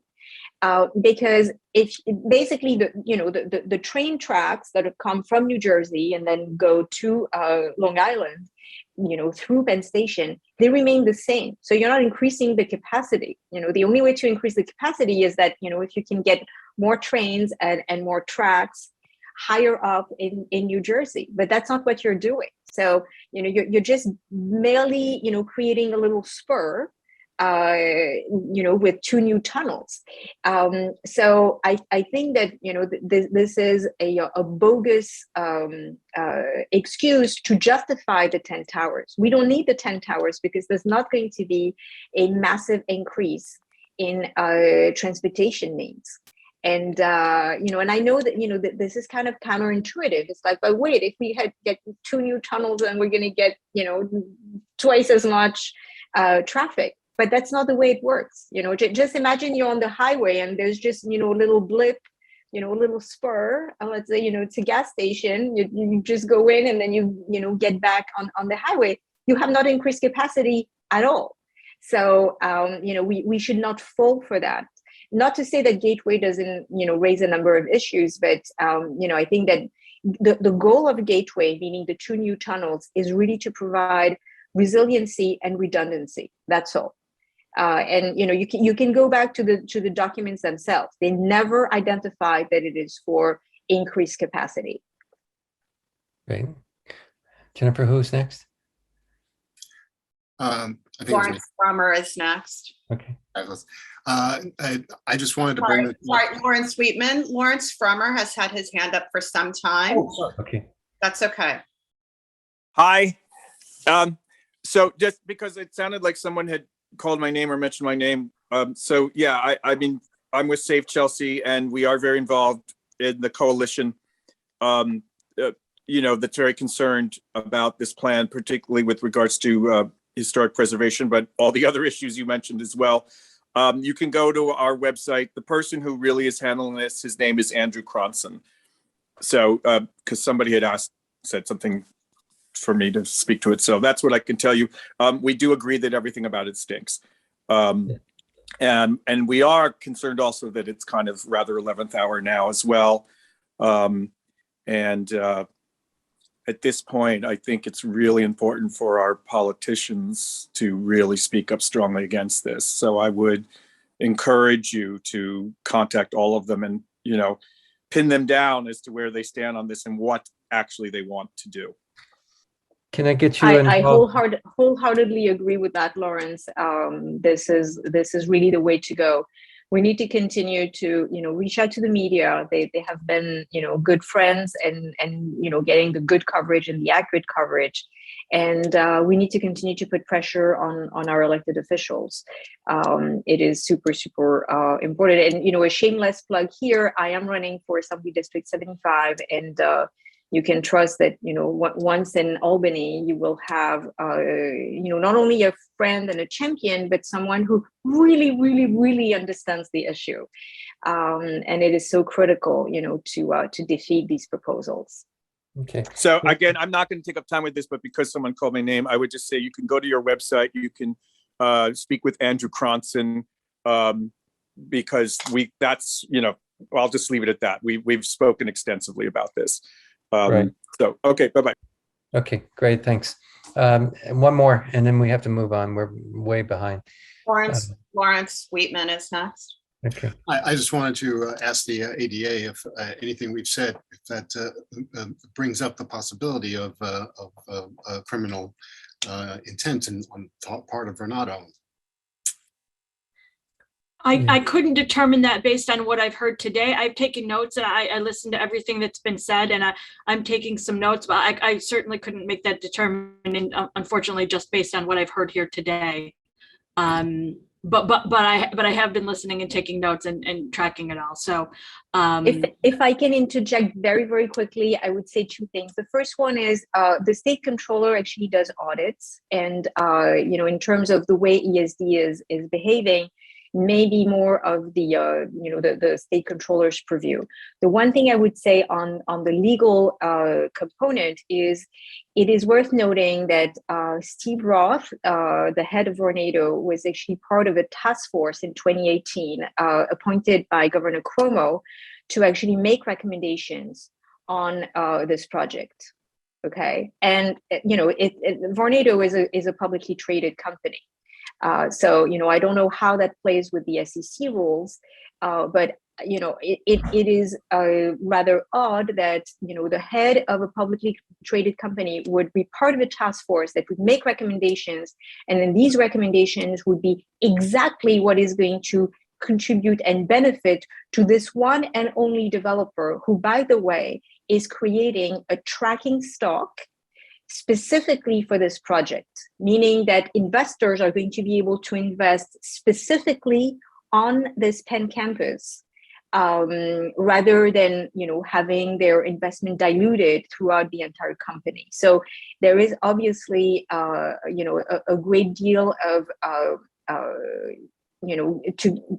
Because if basically the train tracks that have come from New Jersey and then go to Long Island, through Penn Station, they remain the same. So you're not increasing the capacity. The only way to increase the capacity is that, if you can get more trains and more tracks higher up in New Jersey, but that's not what you're doing. So, you're just merely, creating a little spur with 2 new tunnels. So I think that, this is a bogus excuse to justify the 10 towers. We don't need the 10 towers because there's not going to be a massive increase in transportation needs. And, and I know that, that this is kind of counterintuitive. It's like, but wait, if we get 2 new tunnels and we're going to get, twice as much traffic. But that's not the way it works. Just imagine you're on the highway and there's just, a little blip, a little spur. Let's say, it's a gas station. You just go in and then you get back on the highway. You have not increased capacity at all. So, we should not fall for that. Not to say that Gateway doesn't, raise a number of issues, but, I think that the goal of Gateway, meaning the 2 new tunnels, is really to provide resiliency and redundancy. That's all. And you can go back to the documents themselves. They never identified that it is for increased capacity. Great. Jennifer, who's next? I think Laurence Brummer is next. Okay. I just wanted to bring Sorry, Lawrence Sweetman. Laurence Brummer has had his hand up for some time. Oh, sorry. Okay. That's okay. Hi. So just because it sounded like someone had called my name or mentioned my name. So yeah, I'm with Save Chelsea, and we are very involved in the coalition. That's very concerned about this plan, particularly with regards to historic preservation, but all the other issues you mentioned as well. You can go to our website. The person who really is handling this, his name is Andrew Cronson. So, because somebody had said something for me to speak to it. So that's what I can tell you. We do agree that everything about it stinks. And we are concerned also that it's kind of rather 11th hour now as well. At this point, I think it's really important for our politicians to really speak up strongly against this. So I would encourage you to contact all of them and, pin them down as to where they stand on this and what actually they want to do. Can I get you I involved? wholeheartedly agree with that, Laurence. This is really the way to go. We need to continue to, reach out to the media. They have been, good friends and getting the good coverage and the accurate coverage. And we need to continue to put pressure on our elected officials. It is super, super important. And, a shameless plug here, I am running for Assembly District 75, and you can trust that, once in Albany, you will have, not only a friend and a champion, but someone who really, really, really understands the issue. And it is so critical, to defeat these proposals. Okay. So again, I'm not going to take up time with this, but because someone called my name, I would just say you can go to your website. You can speak with Andrew Cronson, because I'll just leave it at that. We've spoken extensively about this. Right. So, okay, bye-bye. Okay, great, thanks. One more, and then we have to move on. We're way behind. Lawrence Sweetman is next. Okay. I just wanted to ask the ADA if anything we've said, if that brings up the possibility of criminal intent on part of Vornado. I couldn't determine that based on what I've heard today. I've taken notes and I listened to everything that's been said, and I'm taking some notes, but I certainly couldn't make that determination, unfortunately, just based on what I've heard here today. But I have been listening and taking notes and tracking it all. So if I can interject very, very quickly, I would say 2 things. The first one is the state controller actually does audits, and in terms of the way ESD is behaving, maybe more of the state controller's purview. The one thing I would say on the legal component is it is worth noting that Steve Roth, the head of Vornado, was actually part of a task force in 2018 appointed by Governor Cuomo to actually make recommendations on this project. Okay, and Vornado is a publicly traded company. So, I don't know how that plays with the SEC rules, but, it is rather odd that, the head of a publicly traded company would be part of a task force that would make recommendations. And then these recommendations would be exactly what is going to contribute and benefit to this one and only developer who, by the way, is creating a tracking stock specifically for this project, meaning that investors are going to be able to invest specifically on this Penn campus, rather than having their investment diluted throughout the entire company. So there is obviously a great deal of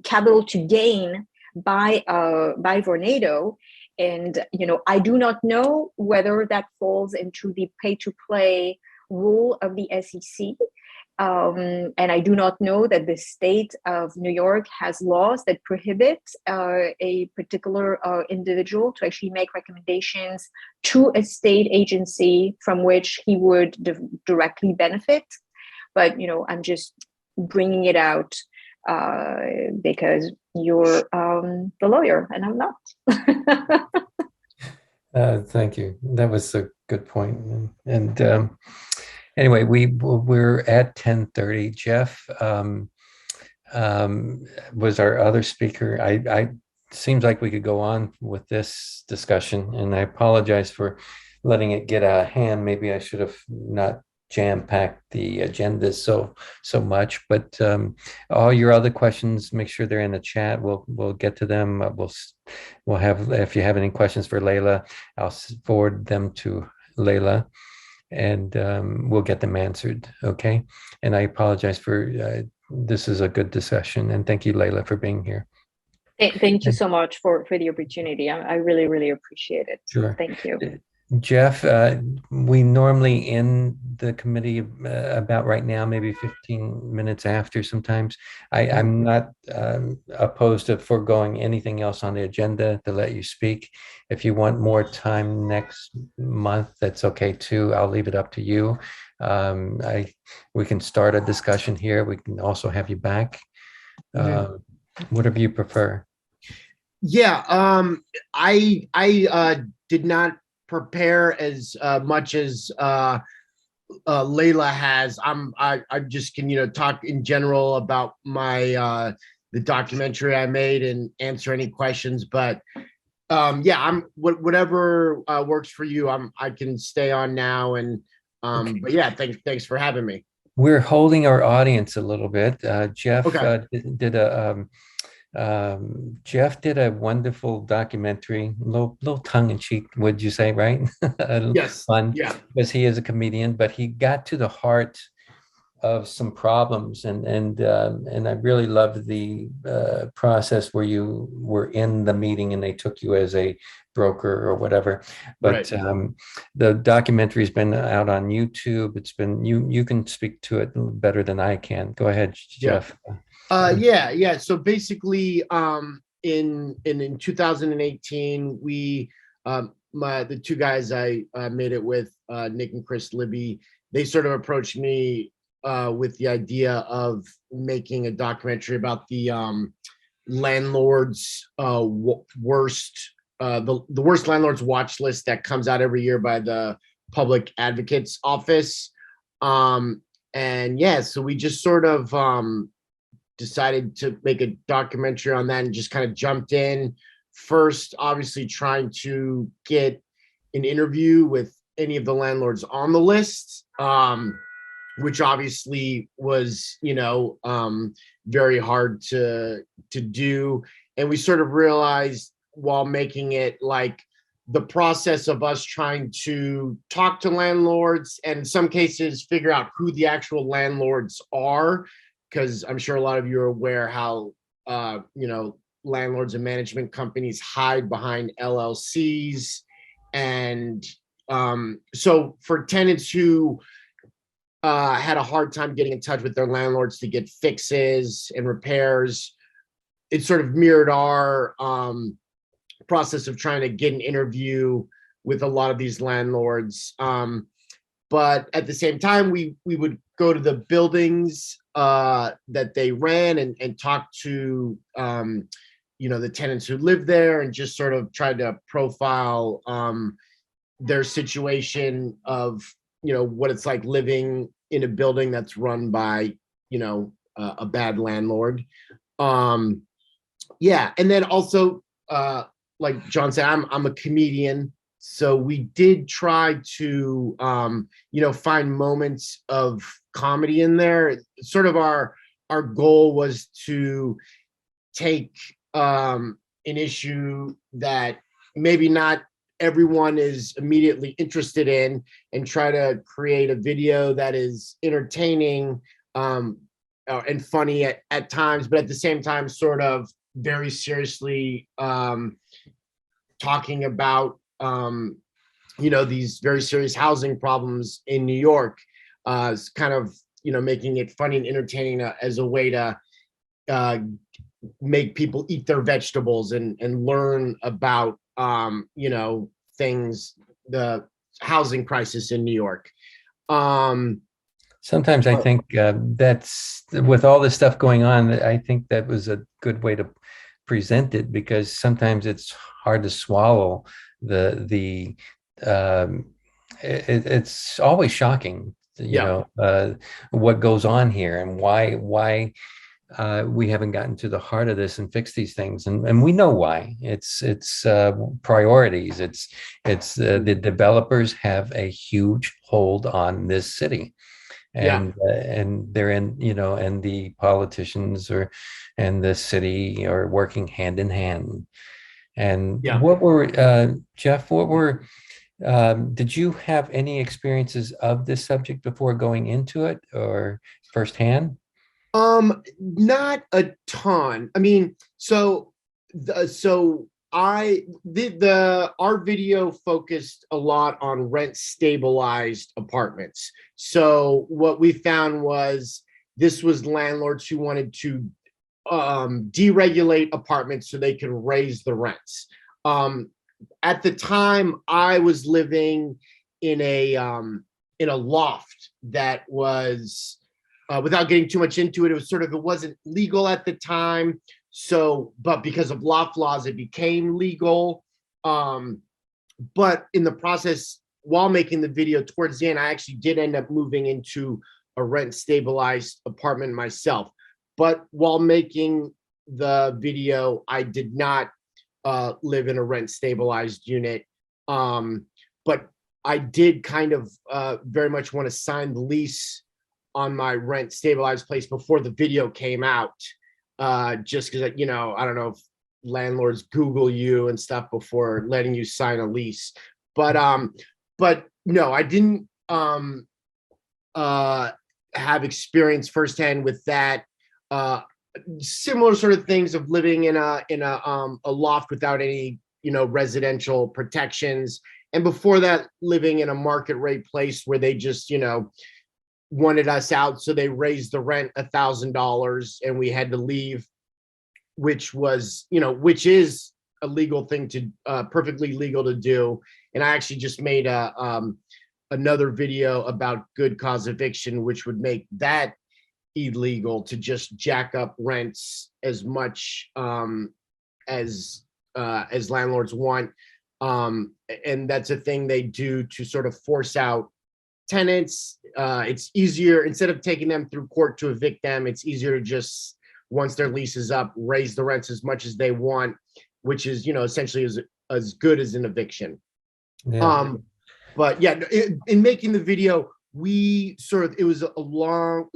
capital to gain by Vornado. And, I do not know whether that falls into the pay-to-play rule of the SEC. And I do not know that the state of New York has laws that prohibit a particular individual to actually make recommendations to a state agency from which he would directly benefit. But, you know, I'm just bringing it out because you're the lawyer and I'm not. Thank you. That was a good point. And anyway, we're at 10:30. Jeff was our other speaker. I seems like we could go on with this discussion, and I apologize for letting it get out of hand. Maybe I should have not jam-packed the agenda so much, but all your other questions, make sure they're in the chat. We'll get to them. We'll have, if you have any questions for Layla, I'll forward them to Layla, and we'll get them answered. Okay. And I apologize for this is a good discussion, and thank you, Layla, for being here. Thank you so much for the opportunity. I really, really appreciate it. Sure. Thank you. Jeff, we normally end the committee about right now, maybe 15 minutes after sometimes. I'm not opposed to foregoing anything else on the agenda to let you speak. If you want more time next month, that's okay too. I'll leave it up to you. We can start a discussion here. We can also have you back. Whatever you prefer. Yeah, I did not prepare as much as Layla has. I just can talk in general about my the documentary I made and answer any questions. But yeah, whatever works for you. I can stay on now, and Okay. but yeah, thanks for having me. We're holding our audience a little bit. Jeff Jeff did a wonderful documentary, little tongue-in-cheek, would you say, right? Yes. Fun, yeah, because he is a comedian, but he got to the heart of some problems, and I really loved the process where you were in the meeting and they took you as a broker or whatever. But right. The documentary's been out on YouTube. It's been you can speak to it better than I can. Go ahead, Jeff. Yeah. So basically, in 2018, we the two guys I made it with, Nick and Chris Libby, they sort of approached me with the idea of making a documentary about the landlords worst the worst landlords watch list that comes out every year by the Public Advocate's Office. And yeah, so we just sort of decided to make a documentary on that and just kind of jumped in first, obviously trying to get an interview with any of the landlords on the list, which obviously was, very hard to do. And we sort of realized while making it, like, the process of us trying to talk to landlords and in some cases figure out who the actual landlords are, because I'm sure a lot of you are aware how, landlords and management companies hide behind LLCs. And so for tenants who had a hard time getting in touch with their landlords to get fixes and repairs, it sort of mirrored our process of trying to get an interview with a lot of these landlords. But at the same time, we would go to the buildings that they ran and talk to the tenants who live there and just sort of try to profile their situation of what it's like living in a building that's run by a bad landlord. Yeah, and then also like John said, I'm a comedian. So we did try to, find moments of comedy in there. Sort of our goal was to take an issue that maybe not everyone is immediately interested in and try to create a video that is entertaining and funny at times, but at the same time, sort of very seriously talking about these very serious housing problems in New York. It's kind of making it funny and entertaining as a way to make people eat their vegetables and learn about, things, the housing crisis in New York. Sometimes I think that's, with all this stuff going on, I think that was a good way to present it, because sometimes it's hard to swallow it's always shocking, what goes on here and why we haven't gotten to the heart of this and fixed these things, and we know why. It's priorities. It's the developers have a huge hold on this city, and they're in, and the politicians and the city are working hand in hand. And what were Jeff? Did you have any experiences of this subject before going into it, or firsthand? Not a ton. I mean, our video focused a lot on rent stabilized apartments. So what we found was this was landlords who wanted to deregulate apartments so they could raise the rents. At the time, I was living in a loft that was, without getting too much into it, it wasn't legal at the time. So, but because of loft laws, it became legal. But in the process, while making the video, towards the end, I actually did end up moving into a rent stabilized apartment myself. But while making the video, I did not live in a rent stabilized unit. But I did kind of very much want to sign the lease on my rent stabilized place before the video came out. Just because, I don't know if landlords Google you and stuff before letting you sign a lease. But no, I didn't have experience firsthand with that. Similar sort of things of living in a loft without any, residential protections. And before that, living in a market rate place where they just, wanted us out. So they raised the rent $1,000 and we had to leave, which is a legal thing to, perfectly legal to do. And I actually just made another video about good cause eviction, which would make that illegal, to just jack up rents as much as landlords want. And that's a thing they do to sort of force out tenants. It's easier, instead of taking them through court to evict them, it's easier to just, once their lease is up, raise the rents as much as they want, which is, essentially as good as an eviction. Yeah. But yeah, in making the video, it was a long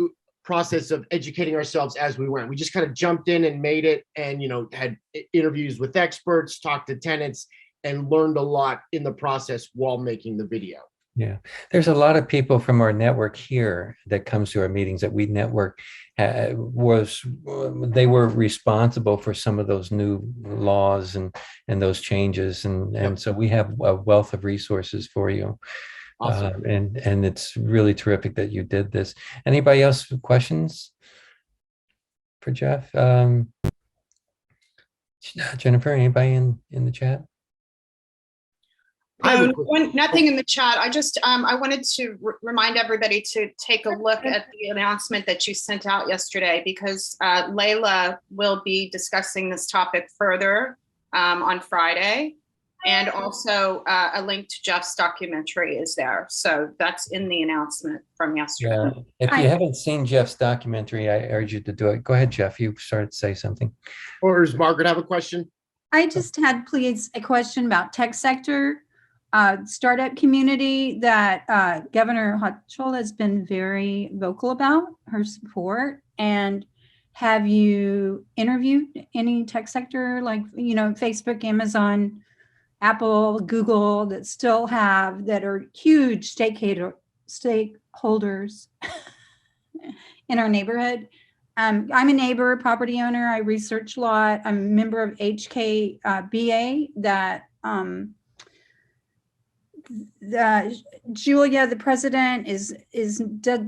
process of educating ourselves as we went. We just kind of jumped in and made it, and had interviews with experts, talked to tenants, and learned a lot in the process while making the video. Yeah, there's a lot of people from our network here that comes to our meetings that we network. They were responsible for some of those new laws and those changes, and so we have a wealth of resources for you. Awesome. And it's really terrific that you did this. Anybody else with questions for Jeff? Jennifer, anybody in the chat? Nothing in the chat. I wanted to remind everybody to take a look at the announcement that you sent out yesterday, because Layla will be discussing this topic further on Friday. And also a link to Jeff's documentary is there. So that's in the announcement from yesterday. Yeah. If you haven't seen Jeff's documentary, I urge you to do it. Go ahead, Jeff. You started to say something. Or does Margaret have a question? I just had, please, a question about tech sector. Startup community that Governor Hochul has been very vocal about her support. And have you interviewed any tech sector, like, Facebook, Amazon, Apple, Google, that are huge stakeholders in our neighborhood? I'm a neighbor, property owner. I research a lot. I'm a member of HKBA that Julia, the president,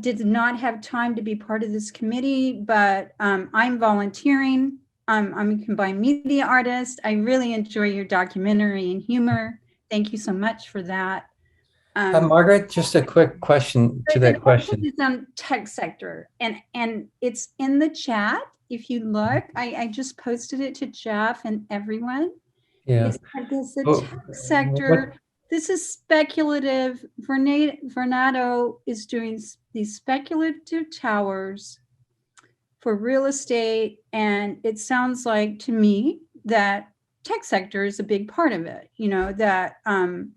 did not have time to be part of this committee, but I'm volunteering. I'm a combined media artist. I really enjoy your documentary and humor. Thank you so much for that. Margaret, just a quick question to that question. It's on tech sector, and it's in the chat. If you look, I just posted it to Jeff and everyone. Yeah. It's the tech sector. This is speculative. Vornado is doing these speculative towers for real estate, and it sounds like to me that tech sector is a big part of it. You know that, and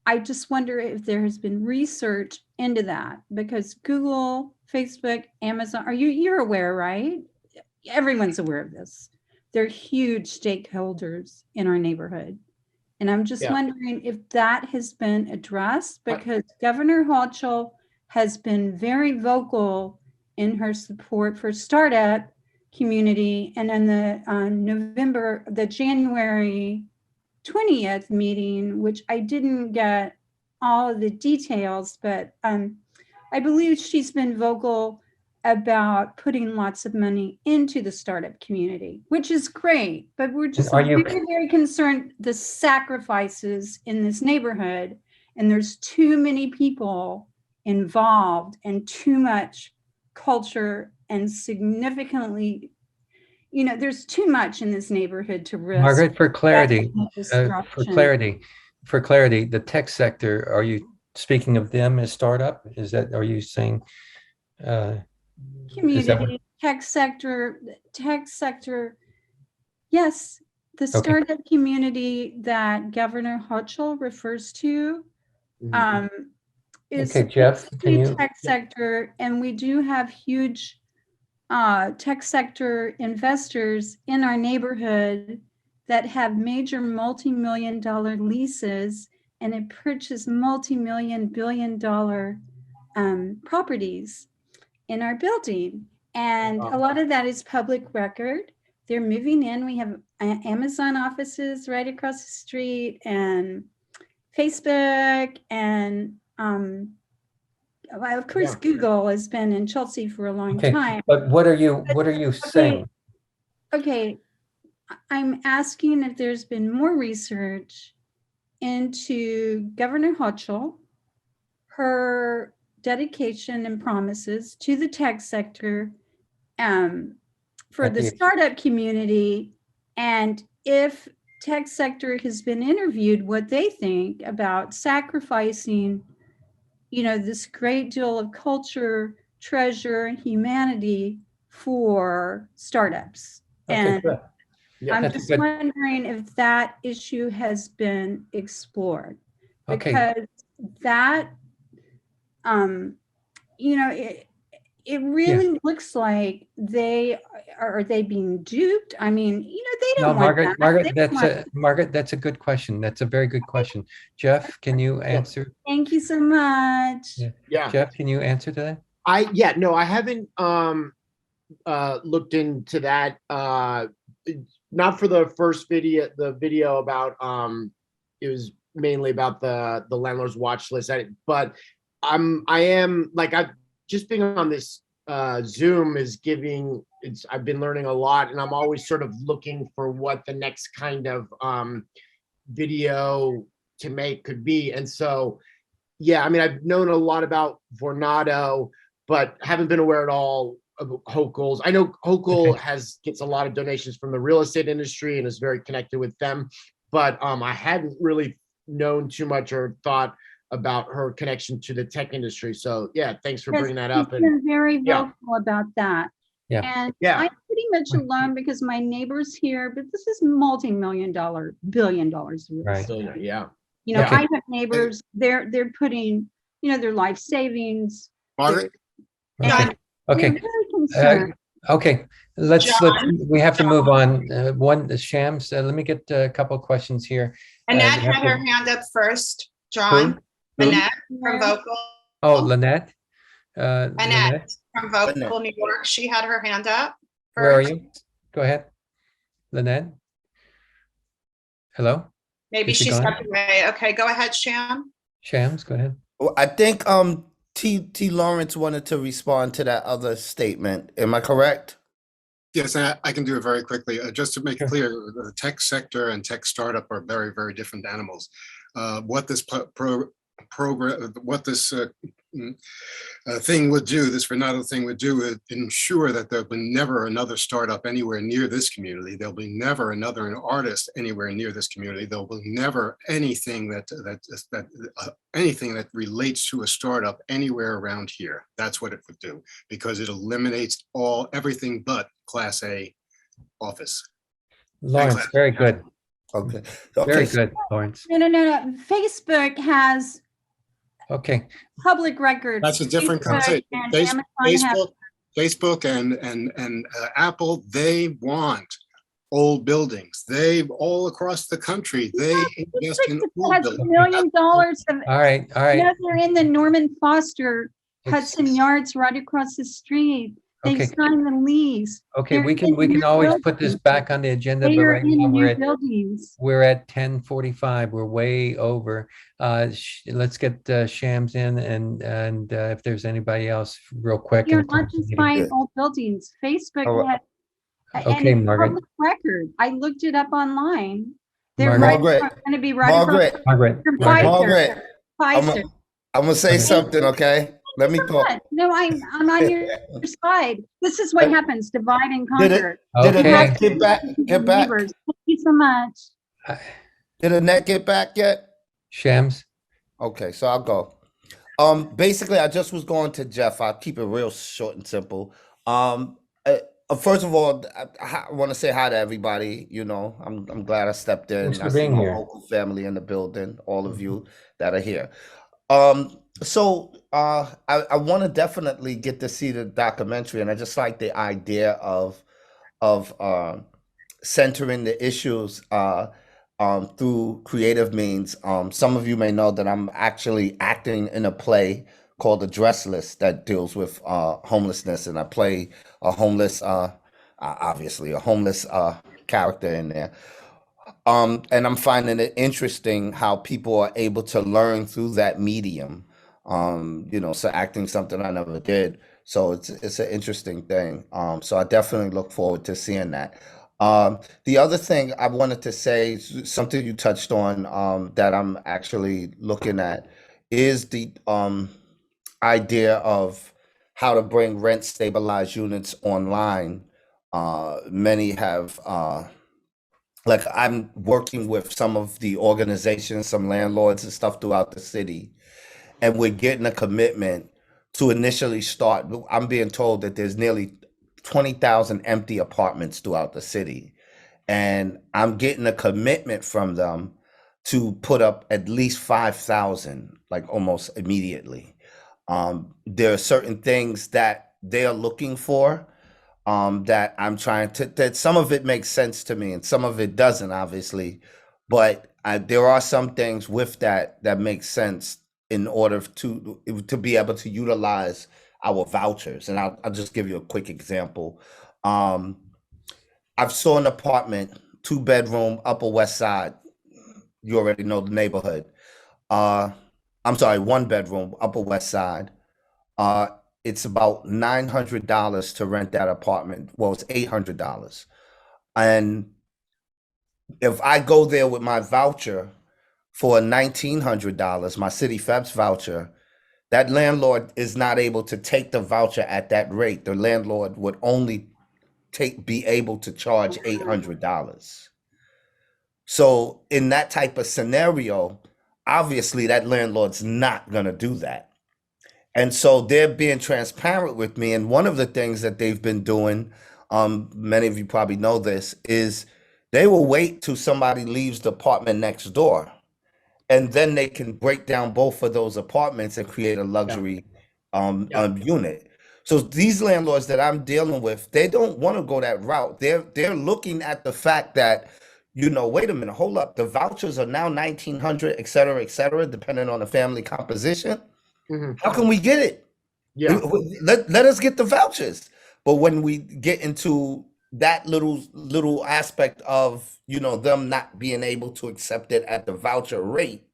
I just wonder if there has been research into that, because Google, Facebook, Amazon, you're aware, right? Everyone's aware of this. They're huge stakeholders in our neighborhood. And I'm just wondering if that has been addressed, because Governor Hochul has been very vocal in her support for startup community. And in the January 20th meeting, which I didn't get all of the details, but I believe she's been vocal about putting lots of money into the startup community, which is great, but we're just very, very concerned the sacrifices in this neighborhood, and there's too many people involved and too much culture and significantly, you know, there's too much in this neighborhood to risk. Margaret, for clarity, the tech sector, are you speaking of them as startup? Are you saying community, tech sector, yes, the startup community that Governor Hochul refers to is Jeff, tech sector, and we do have huge tech sector investors in our neighborhood that have major multi-million-dollar leases and have purchased multi-million, billion-dollar properties in our building. And a lot of that is public record. They're moving in. We have Amazon offices right across the street, and Facebook, and of course, Google has been in Chelsea for a long time. But what are you saying? Okay, I'm asking if there's been more research into Governor Hochul, her dedication and promises to the tech sector for the startup community, and if tech sector has been interviewed, what they think about sacrificing, you know, this great deal of culture, treasure, and humanity for startups. And I'm just wondering if that issue has been explored, because that, you know, it really looks like are they being duped? I mean, you know, they don't want that. Margaret, that's a good question. That's a very good question. Jeff, can you answer? Thank you so much. Jeff, can you answer to that? I haven't looked into that. Not for the first video, the video about it was mainly about the landlord's watch list. But I am like, I've just being on this Zoom I've been learning a lot, and I'm always sort of looking for what the next kind of video to make could be. And so, I mean, I've known a lot about Vornado, but haven't been aware at all of Hochul's. I know Hochul gets a lot of donations from the real estate industry and is very connected with them, but I hadn't really known too much or thought about her connection to the tech industry. So thanks for bringing that up. She's been very vocal about that. And I'm pretty much alone because my neighbor's here, but this is multi-million-dollar, billion-dollars. Right. You know, I have neighbors, they're putting, you know, their life savings. Margaret? Okay. We have to move on. Shams, let me get a couple of questions here. Annette had her hand up first. John. Annette from Vocal. Oh, Lynette. Annette from Vocal New York. She had her hand up first. Where are you? Go ahead. Lynette. Hello? Maybe Is she she gone? stepped away. Okay, go ahead, Sham. Shams, go ahead. Well, I think T. Lawrence wanted to respond to that other statement. Am I correct? Yes, I can do it very quickly. Just to make Sure. clear, the tech sector and tech startup are very, very different animals. What this program, what this thing would do, this Vornado thing would do, is ensure that there'll be never another startup anywhere near this community. There'll be never another artist anywhere near this community. There'll be never anything anything that relates to a startup anywhere around here. That's what it would do, because it eliminates everything but Class A office. Lawrence, very good. Okay. Very good, Lawrence. No. Facebook has Okay. public records. That's a different Facebook concept. and Amazon have- Facebook and Apple, they want old buildings. They all across the country, they invest in old has buildings. $1 million of. All right. They're in the Norman Foster Hudson Yards right across the street. They've Okay. signed the lease. Okay, They're we can in new always put this buildings. back on the agenda, They but are right now in new buildings. we're at 10:45. We're way over. Let's get Shams in, and if there's anybody else, real quick. You're and close not the just meeting. buying old buildings. Facebook All right. has. Okay, and it's Margaret. public record. I looked it up online. They're Margaret. going to be right Margaret. across Margaret. from Margaret. Pfizer. I'm gonna say something, okay? Let me talk. No, I'm on your side. This is what happens, divide and Did conquer. Did Okay. Annette get back? Get back? Neighbors. Thank you so much. Did Annette get back yet? Shams. Okay, so I'll go. Basically, I just was going to Jeff. I'll keep it real short and simple. First of all, I want to say hi to everybody. You know, I'm glad I stepped in. Thanks for I see being my here. local family in the building, all of you that are here. So I want to definitely get to see the documentary, and I just like the idea of centering the issues through creative means. Some of you may know that I'm actually acting in a play called Address List that deals with homelessness, and I play a homeless, obviously a homeless character in there. And I'm finding it interesting how people are able to learn through that medium. You know, so acting something I never did. So it's an interesting thing. So I definitely look forward to seeing that. The other thing I wanted to say, something you touched on that I'm actually looking at, is the idea of how to bring rent stabilized units online. Many have, like I'm working with some of the organizations, some landlords and stuff throughout the city, and we're getting a commitment to initially start. I'm being told that there's nearly 20,000 empty apartments throughout the city. And I'm getting a commitment from them to put up at least 5,000, like almost immediately. There are certain things that they're looking for that I'm trying to, that some of it makes sense to me and some of it doesn't, obviously. But there are some things with that make sense in order to be able to utilize our vouchers. And I'll just give you a quick example. I've saw an apartment, 2-bedroom, Upper West Side. You already know the neighborhood. I'm sorry, 1-bedroom, Upper West Side. It's about $900 to rent that apartment. Well, it's $800. And if I go there with my voucher for $1,900, my City Febs voucher, that landlord is not able to take the voucher at that rate. The landlord would only be able to charge $800. So in that type of scenario, obviously that landlord's not gonna do that. And so they're being transparent with me. And one of the things that they've been doing, many of you probably know this, is they will wait till somebody leaves the apartment next door. And then they can break down both of those apartments and create a luxury unit. So these landlords that I'm dealing with, they don't want to go that route. They're looking at the fact that, you know, wait a minute, hold up. The vouchers are now $1,900, et cetera, depending on the family composition. Mm-hmm. How can we get it? Yeah. Let us get the vouchers. But when we get into that little aspect of, them not being able to accept it at the voucher rate,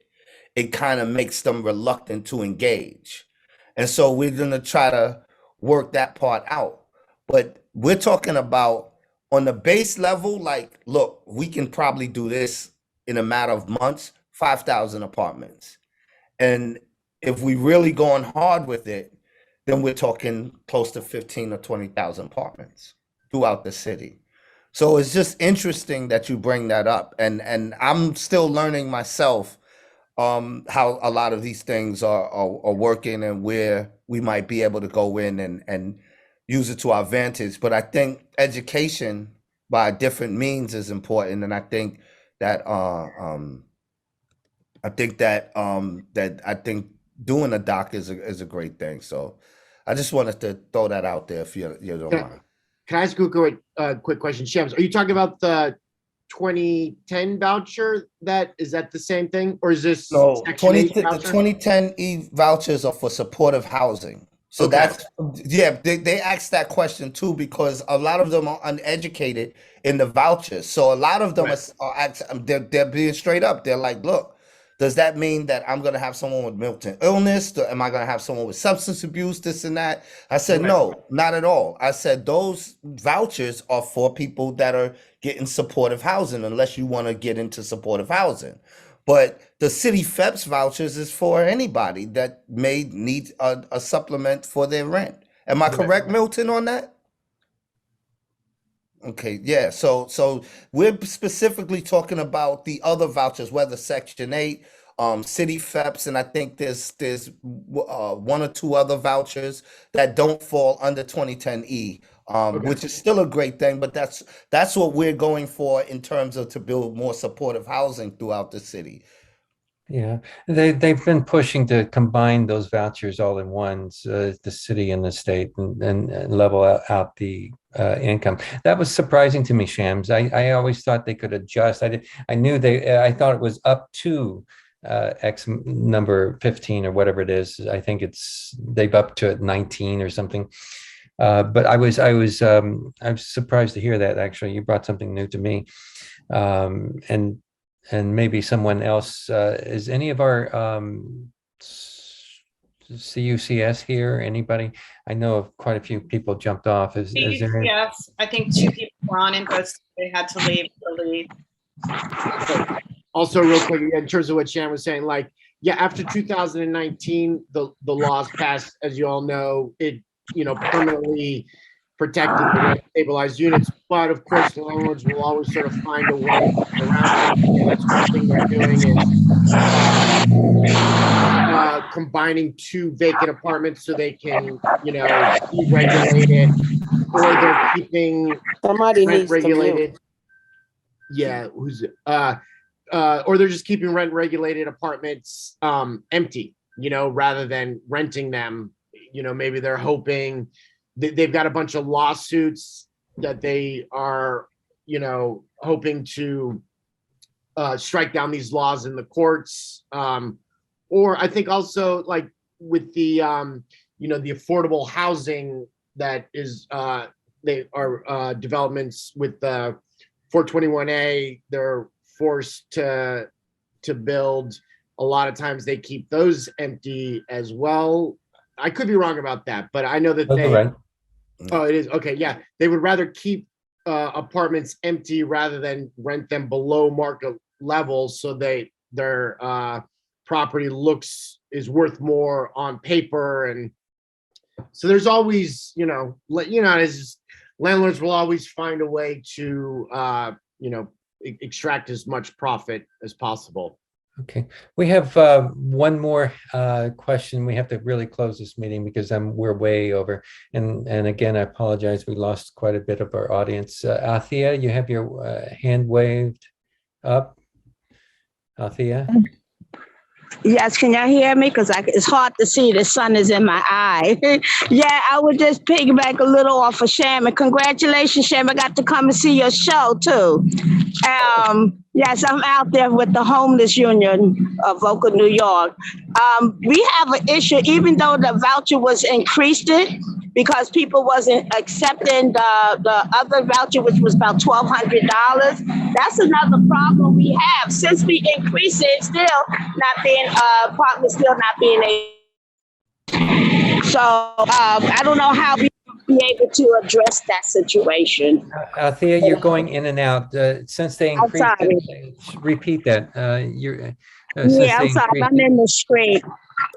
it kind of makes them reluctant to engage. And so we're going to try to work that part out. But we're talking about on the base level, like, look, we can probably do this in a matter of months, 5,000 apartments. And if we really going hard with it, then we're talking close to 15 or 20,000 apartments throughout the city. So it's just interesting that you bring that up. And I'm still learning myself how a lot of these things are working and where we might be able to go in and use it to our advantage. But I think education by different means is important. And I think that doing a doc is a great thing. So I just wanted to throw that out there if you don't mind. Can I ask you a quick question? Shams, are you talking about the 2010 voucher? Is that the same thing? Or is this no, the 2010 vouchers are for supportive housing. So that's, they asked that question too, because a lot of them are uneducated in the vouchers. So a lot of them they're being straight up. They're like, look, does that mean that I'm going to have someone with mental illness? Am I going to have someone with substance abuse, this and that? I said, no, not at all. I said, those vouchers are for people that are getting supportive housing, unless you want to get into supportive housing. But the city FEPS vouchers is for anybody that may need a supplement for their rent. Am I correct, Milton, on that? Okay, yeah. So we're specifically talking about the other vouchers, whether Section 8, city FEPS, and I think there's one or two other vouchers that don't fall under 2010E, which is still a great thing. But that's what we're going for in terms of to build more supportive housing throughout the city. Yeah, they've been pushing to combine those vouchers all in one, the city and the state, and level out the income. That was surprising to me, Shams. I always thought they could adjust. I knew I thought it was up to X number 15 or whatever it is. I think they've up to it 19 or something. But I was surprised to hear that. Actually, you brought something new to me, and maybe someone else. Is any of our CUCS here? Anybody? I know of quite a few people jumped off. Is there? Yes, I think 2 people were on and both they had to leave the lead. Also, real quick, in terms of what Shan was saying, like, after 2019, the laws passed, as you all know, it permanently protected the rent stabilized units, but of course landlords will always sort of find a way around it. And that's one thing they're doing is combining 2 vacant apartments so they can, deregulate it, or they're keeping rent regulated. Yeah, or they're just keeping rent regulated apartments empty, rather than renting them. Maybe they're hoping they've got a bunch of lawsuits that they are, hoping to strike down these laws in the courts. Or I think also, like, with the, the affordable housing that is, they are developments with the 421A, they're forced to build. A lot of times they keep those empty as well. I could be wrong about that, but I know that oh, it is. Okay. Yeah. They would rather keep apartments empty rather than rent them below market levels. So their property is worth more on paper. And so there's always, as landlords will always find a way to, extract as much profit as possible. Okay, we have one more question. We have to really close this meeting because we're way over. And again, I apologize. We lost quite a bit of our audience. Althea, you have your hand waved up. Althea? Yes, can y'all hear me? Because it's hard to see. The sun is in my eye. Yeah, I would just piggyback a little off of Sham. And congratulations, Sham. I got to come and see your show, too. Yes, I'm out there with the Homeless Union of Vocal New York. We have an issue, even though the voucher was increased, because people wasn't accepting the other voucher, which was about $1,200. That's another problem we have. Since we increased it, still not being, apartments still not being able. So I don't know how we will be able to address that situation. Althea, you're going in and out. Since they I'm increased sorry. it, repeat that. Yeah, I'm sorry. I'm in the screen.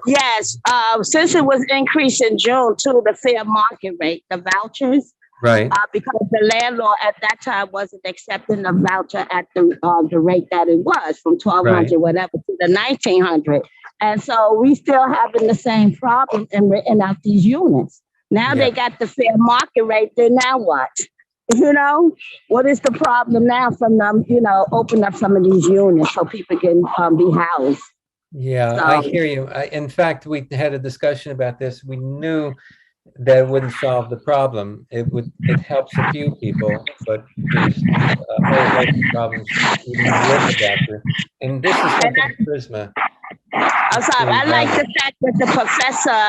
Yes, since it was increased in June to the fair market rate, the vouchers, Right. because the landlord at that time wasn't accepting the voucher at the rate that it was, from 1,200 Right. whatever to the 1,900, and so we still having the same problem in renting out these units. Now they got the fair market rate. Then now what? You know, what is the problem now from them? You know, open up some of these units so people can be housed. Yeah, I So- hear you. In fact, we had a discussion about this. We knew that wouldn't solve the problem. It helps a few people, but there's a whole host of problems even with the voucher. And this is something Prisma. I'm sorry. I like the fact that the Professor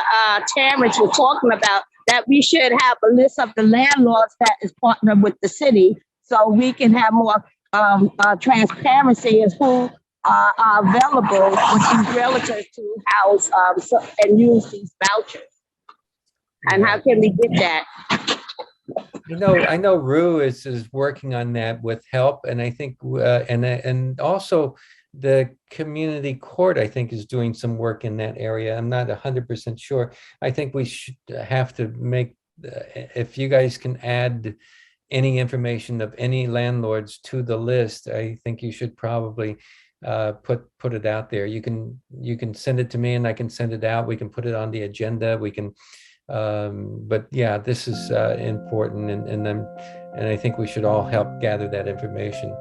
Terrence was talking about that we should have a list of the landlords that is partnered with the city, so we can have more transparency as who are available with these realtors to house and use these vouchers. And how can we get that? I know Rue is working on that with help, and I think and also the community court, I think, is doing some work in that area. I'm not 100% sure. I think we should have to make, if you guys can add any information of any landlords to the list, I think you should probably put it out there. You can send it to me and I can send it out. We can put it on the agenda. We can, but yeah, this is important, and I think we should all help gather that information.